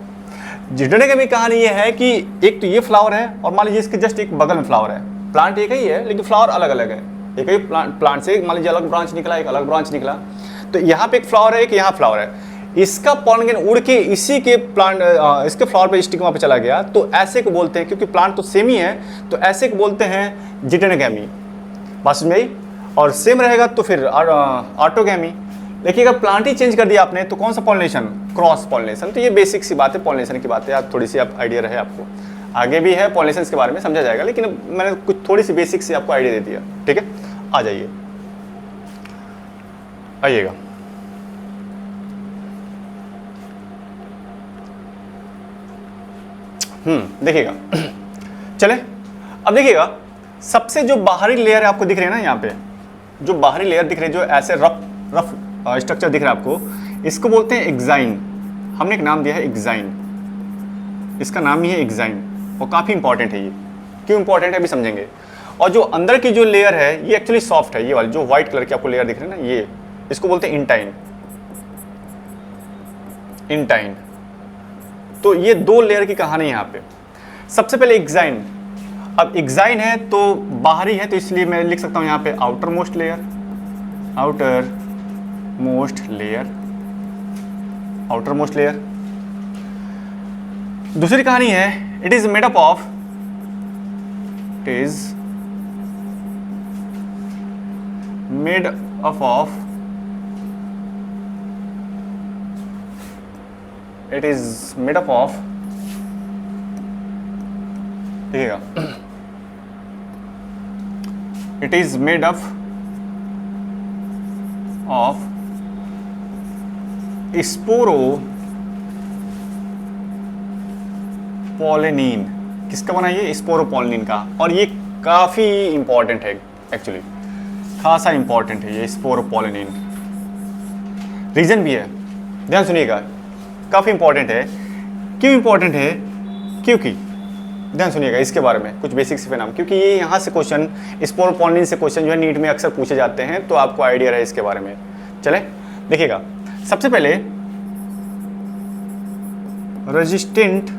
जिटोनोगैमी कहानी ये है कि एक तो ये फ्लावर है और मान लीजिए इसके जस्ट एक बगल में फ्लावर है, प्लांट एक ही है लेकिन फ्लावर अलग अलग है। एक ही प्लांट से मान लीजिए अलग ब्रांच निकला, एक अलग ब्रांच निकला, तो यहाँ पे एक फ्लावर है, एक यहाँ फ्लावर है। इसका पॉलन ग्रेन उड़ के इसी के प्लांट इसके फ्लावर पे स्टिग्मा पे चला गया, तो ऐसे को बोलते हैं, क्योंकि प्लांट तो सेम ही है तो ऐसे को बोलते हैं जिटोनोगैमी। बात समझ में आई? और सेम रहेगा तो फिर ऑटोगैमी। देखिएगा प्लांट ही चेंज कर दिया आपने तो कौन सा पॉलिनेशन, क्रॉस पॉलिनेशन। तो ये बेसिक सी बात है पॉलिनेशन की बात है, आप थोड़ी सी आप आइडिया रहे आपको। आगे भी है पॉलिनेशन के बारे में समझा जाएगा, लेकिन मैंने कुछ थोड़ी सी बेसिक से आपको आइडिया दे दिया। ठीक है, आ जाइए, आइएगा। देखिएगा चले, अब देखिएगा सबसे जो बाहरी लेयर है आपको दिख रही है ना, यहाँ पे जो बाहरी लेयर दिख रही है, जो ऐसे रफ स्ट्रक्चर दिख रहा है आपको, इसको बोलते हैं एक्साइन। हमने एक नाम दिया है एक्साइन, इसका नाम ही है एक्साइन, और काफ़ी इंपॉर्टेंट है ये। क्यों इंपॉर्टेंट है अभी समझेंगे। और जो अंदर की जो लेयर है ये एक्चुअली सॉफ्ट है, ये वाली जो व्हाइट कलर की आपको लेयर दिख रही है ना, ये इसको बोलते हैं इंटाइन, इंटाइन। तो ये 2 लेयर की कहानी यहाँ पे। सबसे पहले एक्साइन। अब एक्साइन है तो बाहरी है, तो इसलिए मैं लिख सकता हूँ यहाँ पे outermost layer, outermost layer, outermost layer. दूसरी कहानी है it is made up of, it is made up of, it is made up of, देखिएगा, it is made up of pollenin, किसका बना ये, स्पोरोपोलिनिन का। और ये काफ़ी इंपॉर्टेंट है एक्चुअली, खासा इंपॉर्टेंट है ये स्पोरोपोलिनिन। रीज़न भी है, ध्यान सुनिएगा, काफ़ी इंपॉर्टेंट है। क्यों इंपॉर्टेंट है? क्योंकि ध्यान सुनिएगा इसके बारे में कुछ बेसिक से नाम, क्योंकि ये यहाँ से क्वेश्चन स्पोरोपोलिनिन से क्वेश्चन जो है नीट में अक्सर पूछे जाते हैं, तो आपको आइडिया रहे इसके बारे में। चले देखिएगा, सबसे पहले रेजिस्टेंट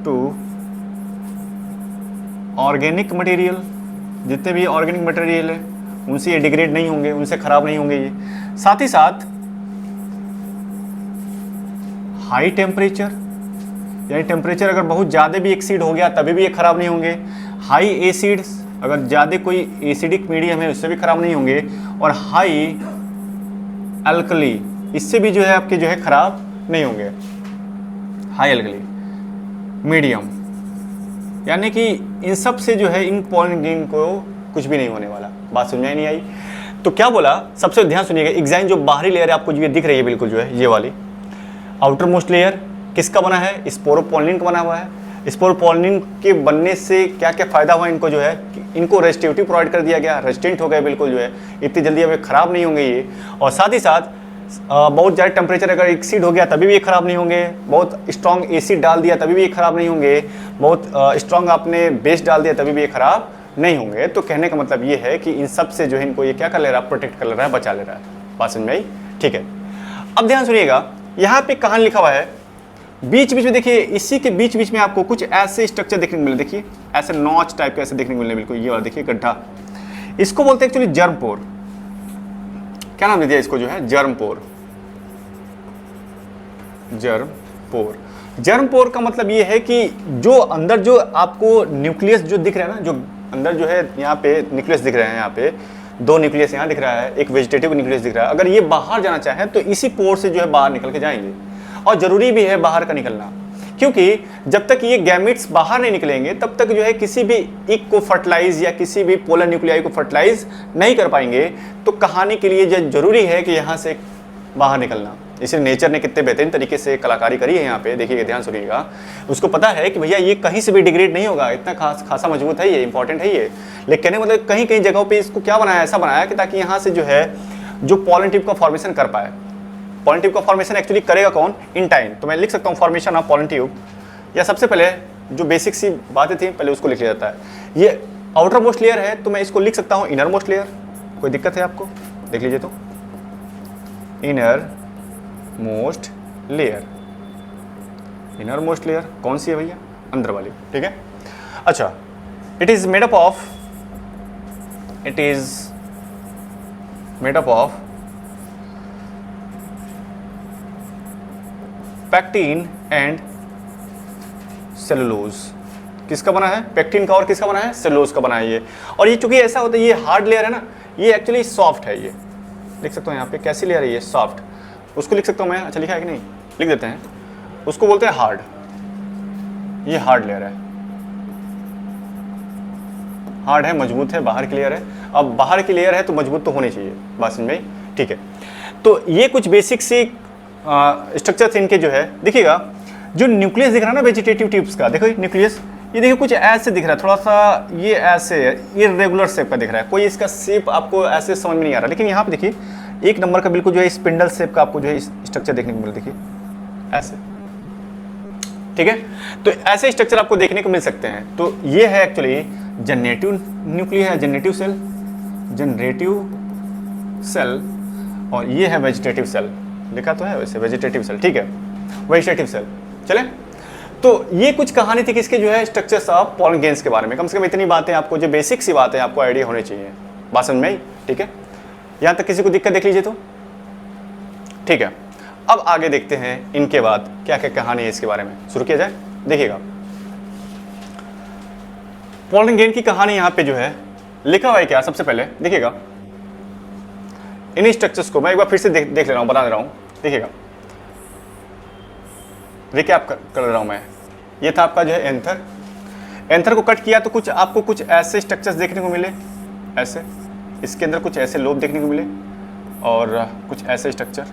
टू ऑर्गेनिक मटेरियल, जितने भी ऑर्गेनिक मटेरियल है उनसे ये डिग्रेड नहीं होंगे, उनसे खराब नहीं होंगे ये। साथ ही साथ हाई टेम्परेचर, यानी टेम्परेचर अगर बहुत ज़्यादा भी एक्सीड हो गया तभी भी ये खराब नहीं होंगे। हाई एसिड्स, अगर ज़्यादा कोई एसिडिक मीडियम है उससे भी खराब नहीं होंगे। और हाई अल्कली, इससे भी जो है आपके जो है खराब नहीं होंगे। हाई अल्कली मीडियम, यानी कि इन सब से जो है इन पोलेनिन को कुछ भी नहीं होने वाला। बात समझ में नहीं आई? तो क्या बोला, सबसे ध्यान सुनिएगा, एग्जाइन जो बाहरी लेयर है आपको जो ये दिख रही है बिल्कुल जो है ये वाली आउटर मोस्ट लेयर किसका बना है, स्पोरोपोलिनिन का बना हुआ है। स्पोरोपोलिनिन के बनने से क्या क्या फायदा हुआ इनको, जो है इनको रेजिस्टिविटी प्रोवाइड कर दिया गया, रेजिस्टेंट हो गए बिल्कुल जो है, इतनी जल्दी अब खराब नहीं होंगे ये। और साथ ही साथ बहुत ज़्यादा टेम्परेचर अगर एक्सीड हो गया तभी भी ये खराब नहीं होंगे। बहुत स्ट्रॉन्ग एसिड डाल दिया तभी भी ये खराब नहीं होंगे। बहुत स्ट्रॉन्ग आपने बेस डाल दिया तभी भी ये खराब नहीं होंगे। तो कहने का मतलब ये है कि इन सब से जो है इनको ये क्या कर ले रहा है, प्रोटेक्ट कर ले रहा है, बचा ले रहा है। बात समझ में आई? ठीक है, अब ध्यान सुनिएगा, यहाँ पे कहां लिखा हुआ है, बीच बीच में देखिए, इसी के बीच बीच में आपको कुछ ऐसे स्ट्रक्चर देखने को मिले। देखिए ऐसे नॉच टाइप के ऐसे देखने को मिले बिल्कुल, ये वाला देखिए गड्ढा, इसको बोलते हैं एक्चुअली जर्म पोर। क्या नाम दे दिया इसको, जो है जर्म पोर। जर्म पोर, जर्म पोर का मतलब ये है कि जो अंदर जो आपको न्यूक्लियस जो दिख रहा है ना, जो अंदर जो है यहाँ पे न्यूक्लियस दिख रहे हैं, यहाँ पे दो न्यूक्लियस यहाँ दिख रहा है, एक वेजिटेटिव न्यूक्लियस दिख रहा है। अगर ये बाहर जाना चाहे तो इसी पोर से जो है बाहर निकल के जाएंगे। और जरूरी भी है बाहर का निकलना, क्योंकि जब तक ये गैमेट्स बाहर नहीं निकलेंगे तब तक जो है किसी भी इक को फर्टिलाइज या किसी भी पोलर न्यूक्लियाई को फर्टिलाइज नहीं कर पाएंगे। तो कहानी के लिए जरूरी है कि यहाँ से बाहर निकलना। इसलिए नेचर ने कितने बेहतरीन तरीके से कलाकारी करी है यहाँ पे, देखिएगा ध्यान सुनिएगा। उसको पता है कि भैया ये कहीं से भी डिग्रेड नहीं होगा, इतना खासा मजबूत है ये, इंपॉर्टेंट है ये। लेकिन कहने मतलब कहीं कहीं जगहों पे इसको क्या बनाया, ऐसा बनाया कि ताकि यहाँ से जो है जो पॉलन ट्यूब का फॉर्मेशन कर पाए। पॉलन ट्यूब का फॉर्मेशन एक्चुअली करेगा कौन, इन टाइम। तो मैं लिख सकता हूँ फॉर्मेशन ऑफ पॉलन ट्यूब, या सबसे पहले जो बेसिक सी बातें थी पहले उसको लिख लिया जाता है। ये आउटर मोस्ट लेयर है तो मैं इसको लिख सकता हूँ इनर मोस्ट लेयर। कोई दिक्कत है आपको, देख लीजिए तो, inner most layer. Inner most layer कौन सी है भैया, अंदर वाली, ठीक है। अच्छा, it is made up of pectin and cellulose. किसका बना है, पैक्टिन का और किसका बना है, सेलुलोज का बना है ये। और ये चूंकि ऐसा होता है, ये हार्ड लेयर है ना, ये एक्चुअली सॉफ्ट है। ये लिख सकता हूँ यहाँ पे, कैसी लेयर है ये, सॉफ्ट। उसको लिख सकता हूँ मैं, अच्छा लिखा है कि नहीं, लिख देते हैं। उसको बोलते हैं हार्ड, ये हार्ड लेयर है, हार्ड है, मजबूत है, बाहर की लेयर है। अब बाहर की लेयर है तो मजबूत तो होनी चाहिए, बात समझ में, ठीक है। तो ये कुछ बेसिक से स्ट्रक्चर थे इनके, जो है देखिएगा, जो न्यूक्लियस दिख रहा है ना वेजिटेटिव ट्यूब्स का, देखो न्यूक्लियस, ये देखिए कुछ ऐसे दिख रहा है, थोड़ा सा ये ऐसे इरेगुलर शेप का दिख रहा है, कोई इसका शेप आपको ऐसे समझ में नहीं आ रहा। लेकिन यहाँ पे देखिए एक नंबर का बिल्कुल जो है स्पिंडल शेप का आपको जो है स्ट्रक्चर देखने को मिल, देखिए ऐसे, ठीक है। तो ऐसे स्ट्रक्चर आपको देखने को मिल सकते हैं। तो ये है एक्चुअली जनरेटिव न्यूक्लियस है, जनरेटिव सेल, और ये है वेजिटेटिव सेल, लिखा तो है वैसे वेजिटेटिव सेल, ठीक है, वेजिटेटिव सेल। चले, तो ये कुछ कहानी थी किसके, जो है स्ट्रक्चर्स ऑफ पॉलन ग्रेन्स के बारे में। कम से कम इतनी बातें आपको, जो बेसिक सी बातें आपको आइडिया होनी चाहिए, बात समझ में आई, ठीक है। यहाँ तक किसी को दिक्कत देख लीजिए तो, ठीक है। अब आगे देखते हैं इनके बाद क्या क्या कहानी है इसके बारे में, शुरू किया जाए। देखिएगा पॉलन ग्रेन की कहानी यहाँ पे जो है लिखा हुआ है क्या, सबसे पहले देखिएगा इन स्ट्रक्चर्स को मैं एक बार फिर से देख ले रहा हूँ, बता दे रहा हूँ, देखिएगा रिकैप कर रहा हूँ मैं। ये था आपका जो है एंथर को कट किया तो कुछ आपको कुछ ऐसे स्ट्रक्चर्स देखने को मिले, ऐसे, इसके अंदर कुछ ऐसे लोब देखने को मिले और कुछ ऐसे स्ट्रक्चर।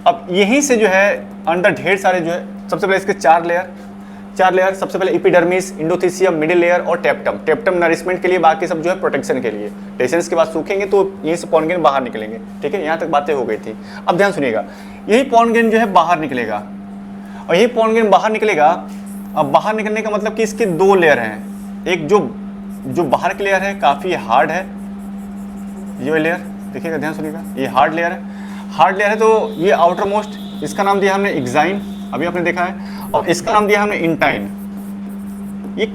अब यहीं से जो है अंदर ढेर सारे जो है सबसे पहले इसके चार लेयर, सबसे पहले एपिडर्मिस, एंडोथेलियम, मिडिल लेयर और टेप्टम नरिशमेंट के लिए, बाकी सब जो है प्रोटेक्शन के लिए। टेंशन के बाद सूखेंगे तो यहीं से पॉलन ग्रेन बाहर निकलेंगे। ठीक है, यहाँ तक बातें हो गई थी। अब ध्यान सुनिएगा, यही पॉलन ग्रेन जो है बाहर निकलेगा, और यही पॉलन ग्रेन बाहर निकलेगा। अब बाहर निकलने का मतलब कि इसके दो लेयर हैं, एक जो बाहर की लेयर है काफ़ी हार्ड है, ये लेयर देखिएगा, ध्यान सुनिएगा, ये हार्ड लेयर है, तो ये आउटर मोस्ट, इसका नाम दिया हमने एक्साइन, अभी आपने देखा है, और इसका नाम दिया हमने इंटाइन। ये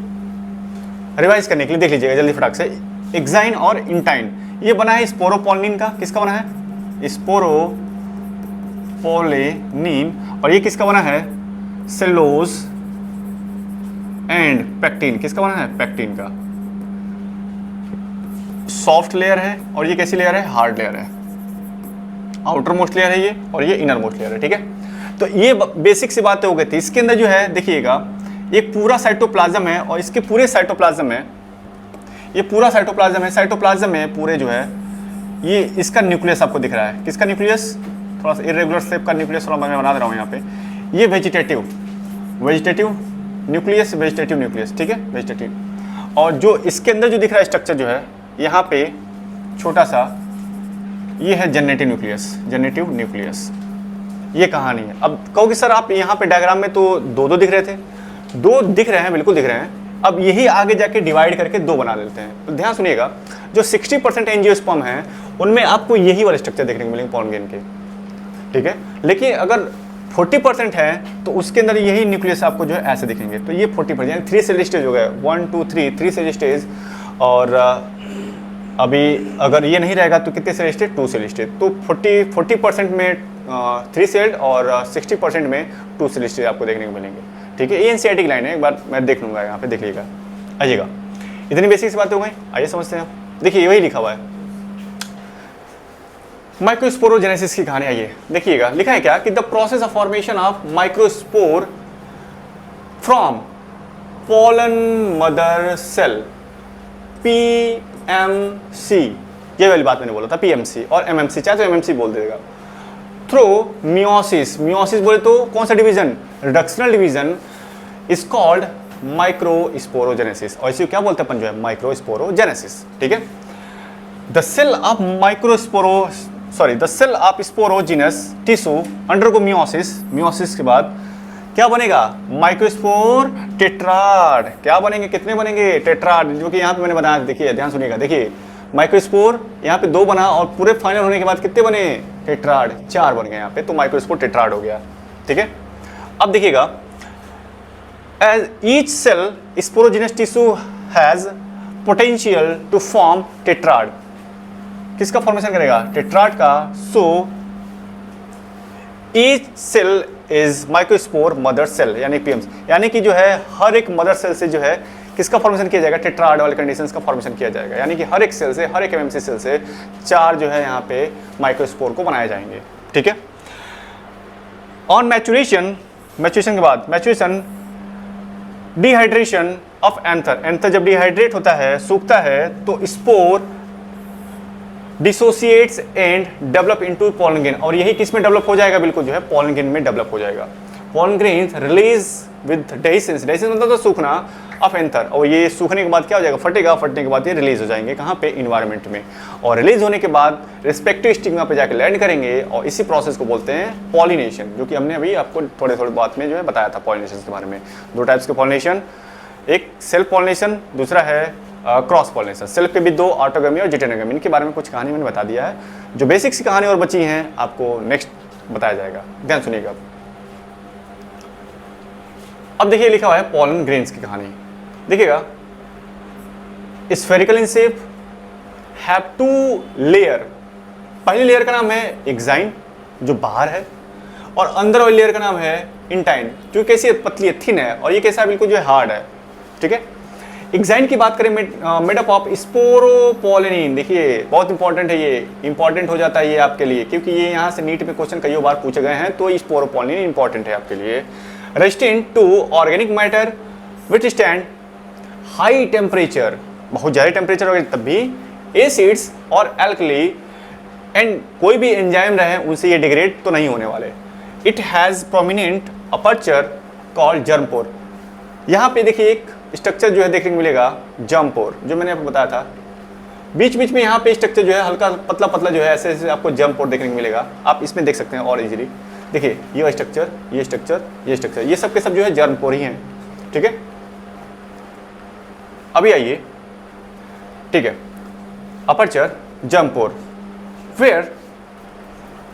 रिवाइज करने के लिए देख लीजिएगा जल्दी फटाक से, एक्साइन और इंटाइन। ये बना है स्पोरोपोलिन का, किसका बना है? स्पोरोपोलिन। और ये किसका बना है? Cellulose and pectin. किसका बना है? पेक्टिन का। सॉफ्ट लेयर है, और ये कैसी लेयर है? हार्ड लेयर है। आउटर मोस्ट लेयर है ये, और ये इनर मोस्ट लेयर है। ठीक है, तो ये बेसिक सी बातें हो गई थी। इसके अंदर जो है देखिएगा, एक पूरा साइटोप्लाज्म है, और इसके पूरे साइटोप्लाज्म है, ये पूरा साइटोप्लाज्म में पूरे जो है, ये इसका न्यूक्लियस आपको दिख रहा है। किसका न्यूक्लियस? थोड़ा सा इरेगुलर शेप का न्यूक्लियस थोड़ा मैं बना दे रहा हूँ यहाँ पे। ये वेजिटेटिव न्यूक्लियस। ठीक है, वेजिटेटिव। और जो इसके अंदर जो दिख रहा है स्ट्रक्चर जो है यहाँ पे छोटा सा, ये है जेनेटिव न्यूक्लियस। ये कहानी है। अब कहोगे सर आप यहाँ पे डायग्राम में तो दो दिख रहे थे, दो दिख रहे हैं, बिल्कुल दिख रहे हैं। अब यही आगे जाके डिवाइड करके दो बना लेते हैं। तो ध्यान सुनिएगा, जो 60% एंजियोस्पर्म हैं उनमें आपको यही वाले स्ट्रक्चर देखने को मिलेंगे पॉलन ग्रेन के। ठीक है, लेकिन अगर 40% है तो उसके अंदर यही न्यूक्लियस आपको जो है ऐसे दिखेंगे। तो ये 40% यानी 3 सेल स्टेज हो गए, 1 2 3 सेल स्टेज। और अभी अगर ये नहीं रहेगा तो कितने सेल स्टेज? 2 cell stage. तो 40% में 3 सेल और 60% में 2 सेल स्टेज आपको देखने को मिलेंगे। ठीक है, ये एनसीईआरटी की लाइन है, एक बार मैं देख लूँगा, यहाँ पे देख लीजिएगा, आइएगा। इतनी बेसिक सी बातें हो गई, आइए समझते हैं आप। देखिए वही लिखा हुआ है, माइक्रोस्पोरोजेनेसिस की कहानी। आइए देखिएगा, लिखा है क्या कि the process of formation of microspore from pollen mother cell, PMC, ये वाली बात मैंने बोला था, PMC और MMC, चाहे तो MMC बोल देगा, थ्रू मियोसिस बोले तो कौन सा division? Reductional division is called microsporogenesis, और इसे क्या बोलते हैं अपन जो है? माइक्रोस्पोरोजेनेसिस। ठीक है, the cell of sporogenous tissue undergo meiosis के बाद क्या बनेगा? Microspore tetrad. क्या बनेंगे? कितने बनेंगे? टेट्राड, जो कि यहाँ पे मैंने बनाया। देखिए ध्यान सुनिएगा, देखिए माइक्रोस्पोर यहाँ पे 2 बना, और पूरे फाइनल होने के बाद कितने बने? टेट्राड, 4 बन गए यहाँ पे। तो माइक्रोस्पोर टेट्राड हो गया। ठीक है, अब देखिएगा, as each cell sporogenous tissue has potential to form tetrad. किसका फॉर्मेशन करेगा? टेट्राड का। So each cell is microspore mother cell, यानी PMC, यानी कि जो है हर एक मदर सेल से जो है किसका फॉर्मेशन किया जाएगा? टेट्राड वाले कंडीशंस का फॉर्मेशन किया जाएगा। यानी कि हर एक सेल से, हर एक MMC सेल से 4 जो है यहाँ पे माइक्रोस्पोर को बनाए जाएंगे। ठीक है, ऑन मैचुरेशन के बाद डिहाइड्रेशन ऑफ एंथर जब डिहाइड्रेट होता है, सूखता है, तो spore dissociates and develop into pollen grain. और यही किस में डेवलप हो जाएगा? बिल्कुल जो है पोलन ग्रेन में डेवलप हो जाएगा। Pollen grain release with dehiscence मतलब तो सूखना ऑफ एंथर, और ये सूखने के बाद क्या हो जाएगा? फटने के बाद ये रिलीज हो जाएंगे। कहाँ पे? इन्वायरमेंट में। और रिलीज होने के बाद रिस्पेक्टिव स्टिग्मा पे जाकर लैंड करेंगे, और इसी प्रोसेस को बोलते हैं पॉलिनेशन, जो कि हमने अभी आपको थोड़े बात में जो है बताया था पॉलिनेशन के बारे में। 2 टाइप्स के पॉलिनेशन, एक सेल्फ पॉलिनेशन, दूसरा है क्रॉस पॉलिनेशन। सेल्फ के भी 2, ऑटोगमी और जिटेनोगमी। इनके बारे में कुछ कहानी मैंने बता दिया है। जो बेसिक सी कहानी और बची हैं आपको नेक्स्ट बताया जाएगा, ध्यान सुनिएगा। अब देखिए लिखा हुआ है पोलन ग्रेन्स की कहानी। देखिएगा, spherical in shape, have 2 layer. पहली लेयर का नाम है एक्साइन, जो बाहर है, और अंदर वाली लेयर का नाम है इंटाइन, जो कैसी है? पतली है, थिन है, और ये कैसा है? बिल्कुल जो है हार्ड है। ठीक है, एक्साइन की बात करें, मेड अप ऑफ स्पोरोपोलिन। देखिए बहुत इंपॉर्टेंट है, ये इंपॉर्टेंट हो जाता है ये आपके लिए, क्योंकि ये यहाँ से नीट में क्वेश्चन कई बार पूछे गए हैं। तो स्पोरोपोलिन इंपॉर्टेंट है आपके लिए। Resistant to organic matter which stand high temperature, बहुत ज़्यादा टेम्परेचर होगा तब भी, एसिड्स और एल्कली, एंड कोई भी एंजाइम रहे उनसे ये डिग्रेड तो नहीं होने वाले। It has prominent aperture called germ pore. यहाँ पे देखिए एक स्ट्रक्चर जो है देखने को मिलेगा जर्मपोर, जो मैंने आपको बताया था। बीच बीच में यहाँ पे स्ट्रक्चर जो है हल्का पतला पतला जो है ऐसे ऐसे आपको जर्मपोर देखने को मिलेगा। आप इसमें देख सकते हैं और इजीली देखिए, ये स्ट्रक्चर, ये स्ट्रक्चर, ये स्ट्रक्चर, ये सब के सब जो है जर्मपोर ही हैं। ठीक है, अभी आइए, ठीक है, aperture germ pore where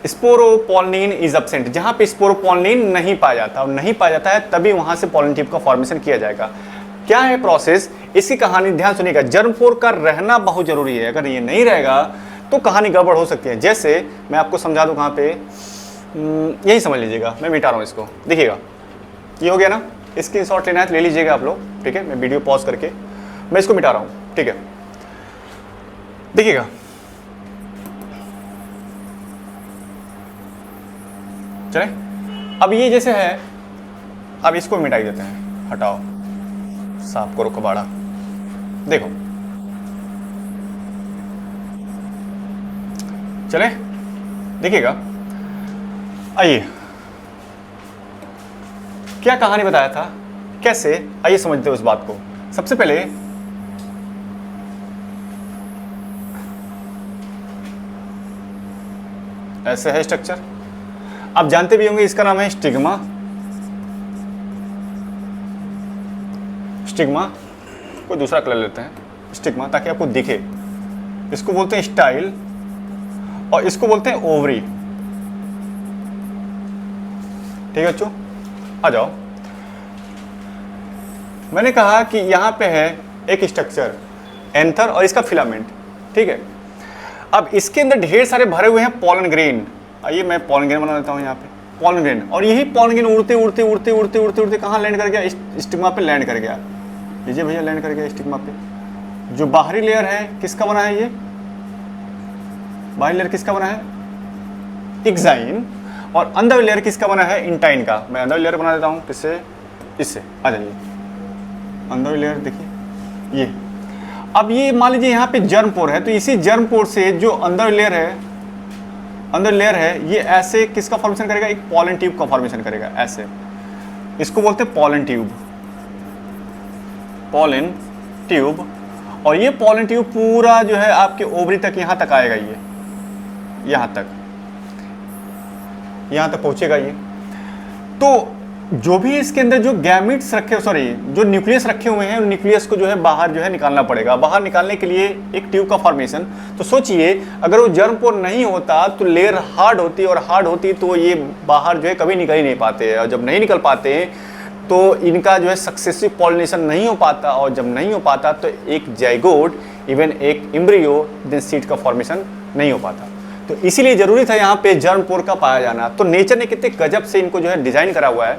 sporopollenin is absent, जहां पे स्पोरोपोलिन नहीं पाया जाता, और नहीं पाया जाता है तभी वहां से पॉलिन ट्यूब का फॉर्मेशन किया जाएगा। क्या है प्रोसेस, इसकी कहानी ध्यान सुनिएगा। जर्मपोर का रहना बहुत जरूरी है, अगर ये नहीं रहेगा तो कहानी गड़बड़ हो सकती है। जैसे मैं आपको समझा दूं, कहां पे, यही समझ लीजिएगा, मैं मिटा रहा हूं इसको, देखिएगा ये हो गया ना। इसकी शॉट लेना है तो ले लीजिएगा आप लोग, ठीक है। मैं वीडियो पॉज करके मैं इसको मिटा रहा हूं, ठीक है। देखिएगा, चले, अब ये जैसे है, अब इसको मिटा ही देते हैं, हटाओ, साफ करो कबाड़ा। देखो, चले, देखिएगा, आइए, क्या कहानी बताया था, कैसे, आइए समझते हैं उस बात को। सबसे पहले ऐसे है स्ट्रक्चर, आप जानते भी होंगे इसका नाम है स्टिग्मा। स्टिग्मा, कोई दूसरा कलर लेते हैं, स्टिग्मा, ताकि आपको दिखे। इसको बोलते हैं स्टाइल और इसको बोलते हैं ओवरी। ठीक है बच्चों, आ जाओ। मैंने कहा कि यहां पे है एक स्ट्रक्चर एंथर और इसका फिलामेंट, ठीक है। अब इसके अंदर ढेर सारे भरे हुए हैं पॉलन ग्रेन। आइए मैं पॉलन ग्रेन बना देता हूं यहाँ पे, पॉलन ग्रेन, और यही पॉलन ग्रेन उड़ते उड़ते उड़ते उड़ते उड़ते उड़ते कहाँ लैंड कर गया, स्टिग्मा पे लैंड कर गया। लीजिए भैया, लैंड कर गया स्टिग्मा पे। जो बाहरी लेयर है किसका बना है, ये बाहरी लेयर किसका बना है, एक्साइन, और अंदर लेयर किसका बना है, इंटाइन का। मैं अंदर लेयर बना देता हूँ, किससे, इससे, आ जाइए, अंदर लेयर देखिए ये। अब ये मान लीजिए यहाँ पे जर्मपोर है, तो इसी जर्मपोर से जो अंदर लेयर है, अंदर लेयर है, ये ऐसे किसका फॉर्मेशन करेगा, एक पॉलन ट्यूब का फॉर्मेशन करेगा, ऐसे। इसको बोलते हैं पॉलन ट्यूब, पॉलन ट्यूब। और ये पॉलन ट्यूब पूरा जो है आपके ओवरी तक, यहाँ तक आएगा, ये यहाँ तक पहुंचेगा ये। तो जो भी इसके अंदर जो गैमेट्स रखे, सॉरी जो न्यूक्लियस रखे हुए हैं, न्यूक्लियस को जो है बाहर जो है निकालना पड़ेगा। बाहर निकालने के लिए एक ट्यूब का फॉर्मेशन। तो सोचिए, अगर वो जर्मपोर नहीं होता तो लेयर हार्ड होती, और हार्ड होती तो ये बाहर जो है कभी निकल ही नहीं पाते, और जब नहीं निकल पाते तो इनका जो है सक्सेसिव पॉलिनेशन नहीं हो पाता, और जब नहीं हो पाता तो एक जाइगोट, इवन एक एम्ब्रियो, देन सीड का फॉर्मेशन नहीं हो पाता। तो इसीलिए जरूरी था यहाँ पे जर्मपोर का पाया जाना। तो नेचर ने कितने गजब से इनको जो है डिजाइन करा हुआ है,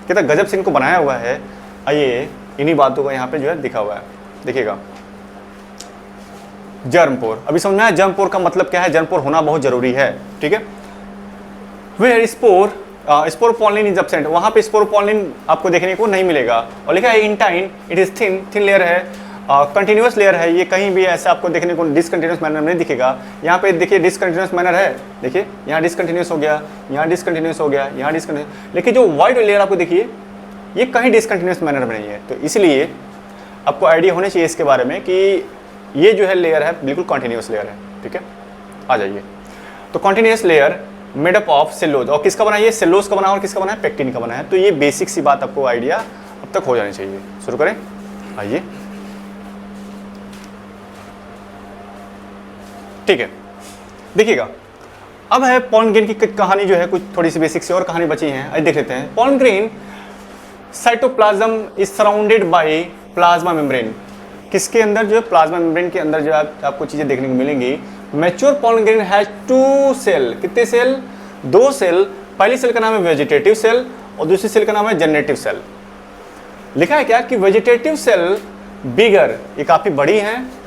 कितना गजब से इनको बनाया हुआ है। आइए इन्हीं बातों का यहाँ पे जो है दिखा हुआ है, देखिएगा, जर्मपोर। अभी समझ में आया जर्मपोर का मतलब क्या है, जर्मपोर होना बहुत जरूरी है, ठीक है। वेयर स्पोरोपोलिन इज एब्सेंट, वहां पे स्पोरोपोलिन आपको देखने को नहीं मिलेगा। और लिखा है intine, it is thin, thin layer है, कंटिन्यूअस लेयर है। ये कहीं भी ऐसा आपको देखने को डिसकंटिन्यूअस मैनर नहीं दिखेगा। यहाँ पे देखिए डिसकंटिन्यूअस मैनर है, देखिए यहाँ डिसकंटिन्यूअस हो गया, यहाँ डिसकंटिन्यूअस हो गया, यहाँ डिसकंटिन्यूअस। लेकिन जो वाइट लेयर आपको देखिए, ये कहीं डिसकंटिन्यूअस मैनर में नहीं है। तो इसलिए आपको आइडिया होना चाहिए इसके बारे में कि ये जो है लेयर है बिल्कुल कंटिन्यूअस लेयर है, ठीक है। आ जाइए, तो continuous layer made up of सेलोज, और किसका बना है, सेलोज का बना है, और किसका बना है, पेक्टिन का बना है। तो ये बेसिक सी बात आपको आइडिया अब तक हो जानी चाहिए। शुरू करें, आइए, ठीक है। देखिएगा, अब है पॉलन ग्रेन की कहानी जो है, कुछ थोड़ी सी बेसिक सी और कहानी बची है, आइए देख लेते हैं। Pollen grain cytoplasm is surrounded by plasma membrane. किसके अंदर, जो है प्लाज्मा मेम्ब्रेन के अंदर जो आपको चीजें देखने को मिलेंगी। Mature pollen grain has 2 cell, कितने सेल, 2 सेल। पहली सेल का नाम है वेजिटेटिव सेल और दूसरी सेल का नाम है जनरेटिव सेल। लिखा है क्या कि वेजिटेटिव सेल बिगर, ये काफी बड़ी है,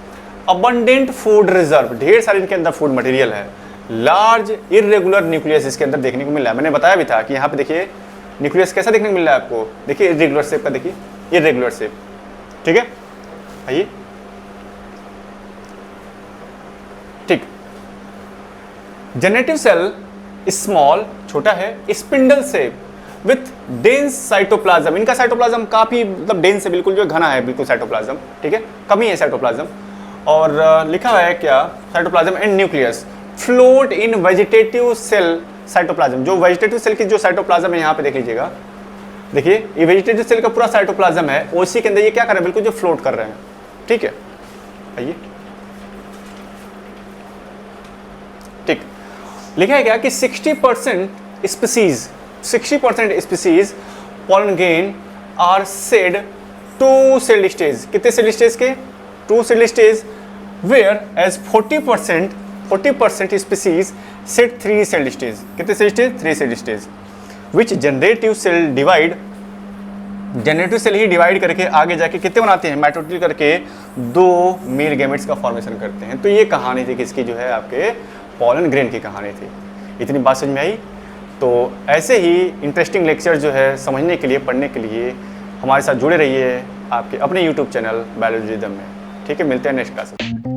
अबंडेंट फूड रिजर्व, ढेर सारे इनके अंदर फूड मटेरियल है। लार्ज इरेगुलर न्यूक्लियस इसके अंदर देखने को मिल रहा है। मैंने बताया भी था कि यहाँ पे देखिए न्यूक्लियस कैसा देखने को मिल रहा है आपको, देखिए इरेगुलर शेप का, देखिए इरेगुलर शेप, ठीक है। आइए, ठीक। जनरेटिव सेल स्मॉल, छोटा है, spindle shape, with dense cytoplasm. इनका साइटोप्लाज्म काफी मतलब डेंस है, बिल्कुल जो घना है बिल्कुल साइटोप्लाज्म, ठीक है, कमी है साइटोप्लाज्म। और लिखा हुआ है क्या, cytoplasm and nucleus float in vegetative cell cytoplasm. जो वेजिटेटिव सेल की जो साइटोप्लाज्म है यहाँ पे देख लीजिएगा, देखिए ये वेजिटेटिव सेल का पूरा साइटोप्लाज्म है, उसी के अंदर ये क्या कर रहे हैं, बिल्कुल जो फ्लोट कर रहे हैं, ठीक है। आइए, ठीक, लिखा है क्या कि 60% species pollen grain are shed 2 celled stage. कितने सेल्ड स्टेज के, 2 celled stage, whereas 40% species shed 3 celled stage. कितने celled stage, 3 celled stage, which generative cell ही डिवाइड करके आगे जाके कितने बनाते हैं, माइटोटिल करके 2 मेल गैमेट्स का फॉर्मेशन करते हैं। तो ये कहानी थी किसकी, जो है आपके पॉलन ग्रेन की कहानी थी। इतनी बात समझ में आई। तो ऐसे ही इंटरेस्टिंग लेक्चर जो है समझने के लिए, पढ़ने के लिए हमारे साथ जुड़े रहिए आपके अपने यूट्यूब चैनल बायोलॉजी रिदम में, ठीक है। मिलते हैं नेक्स्ट क्लास में।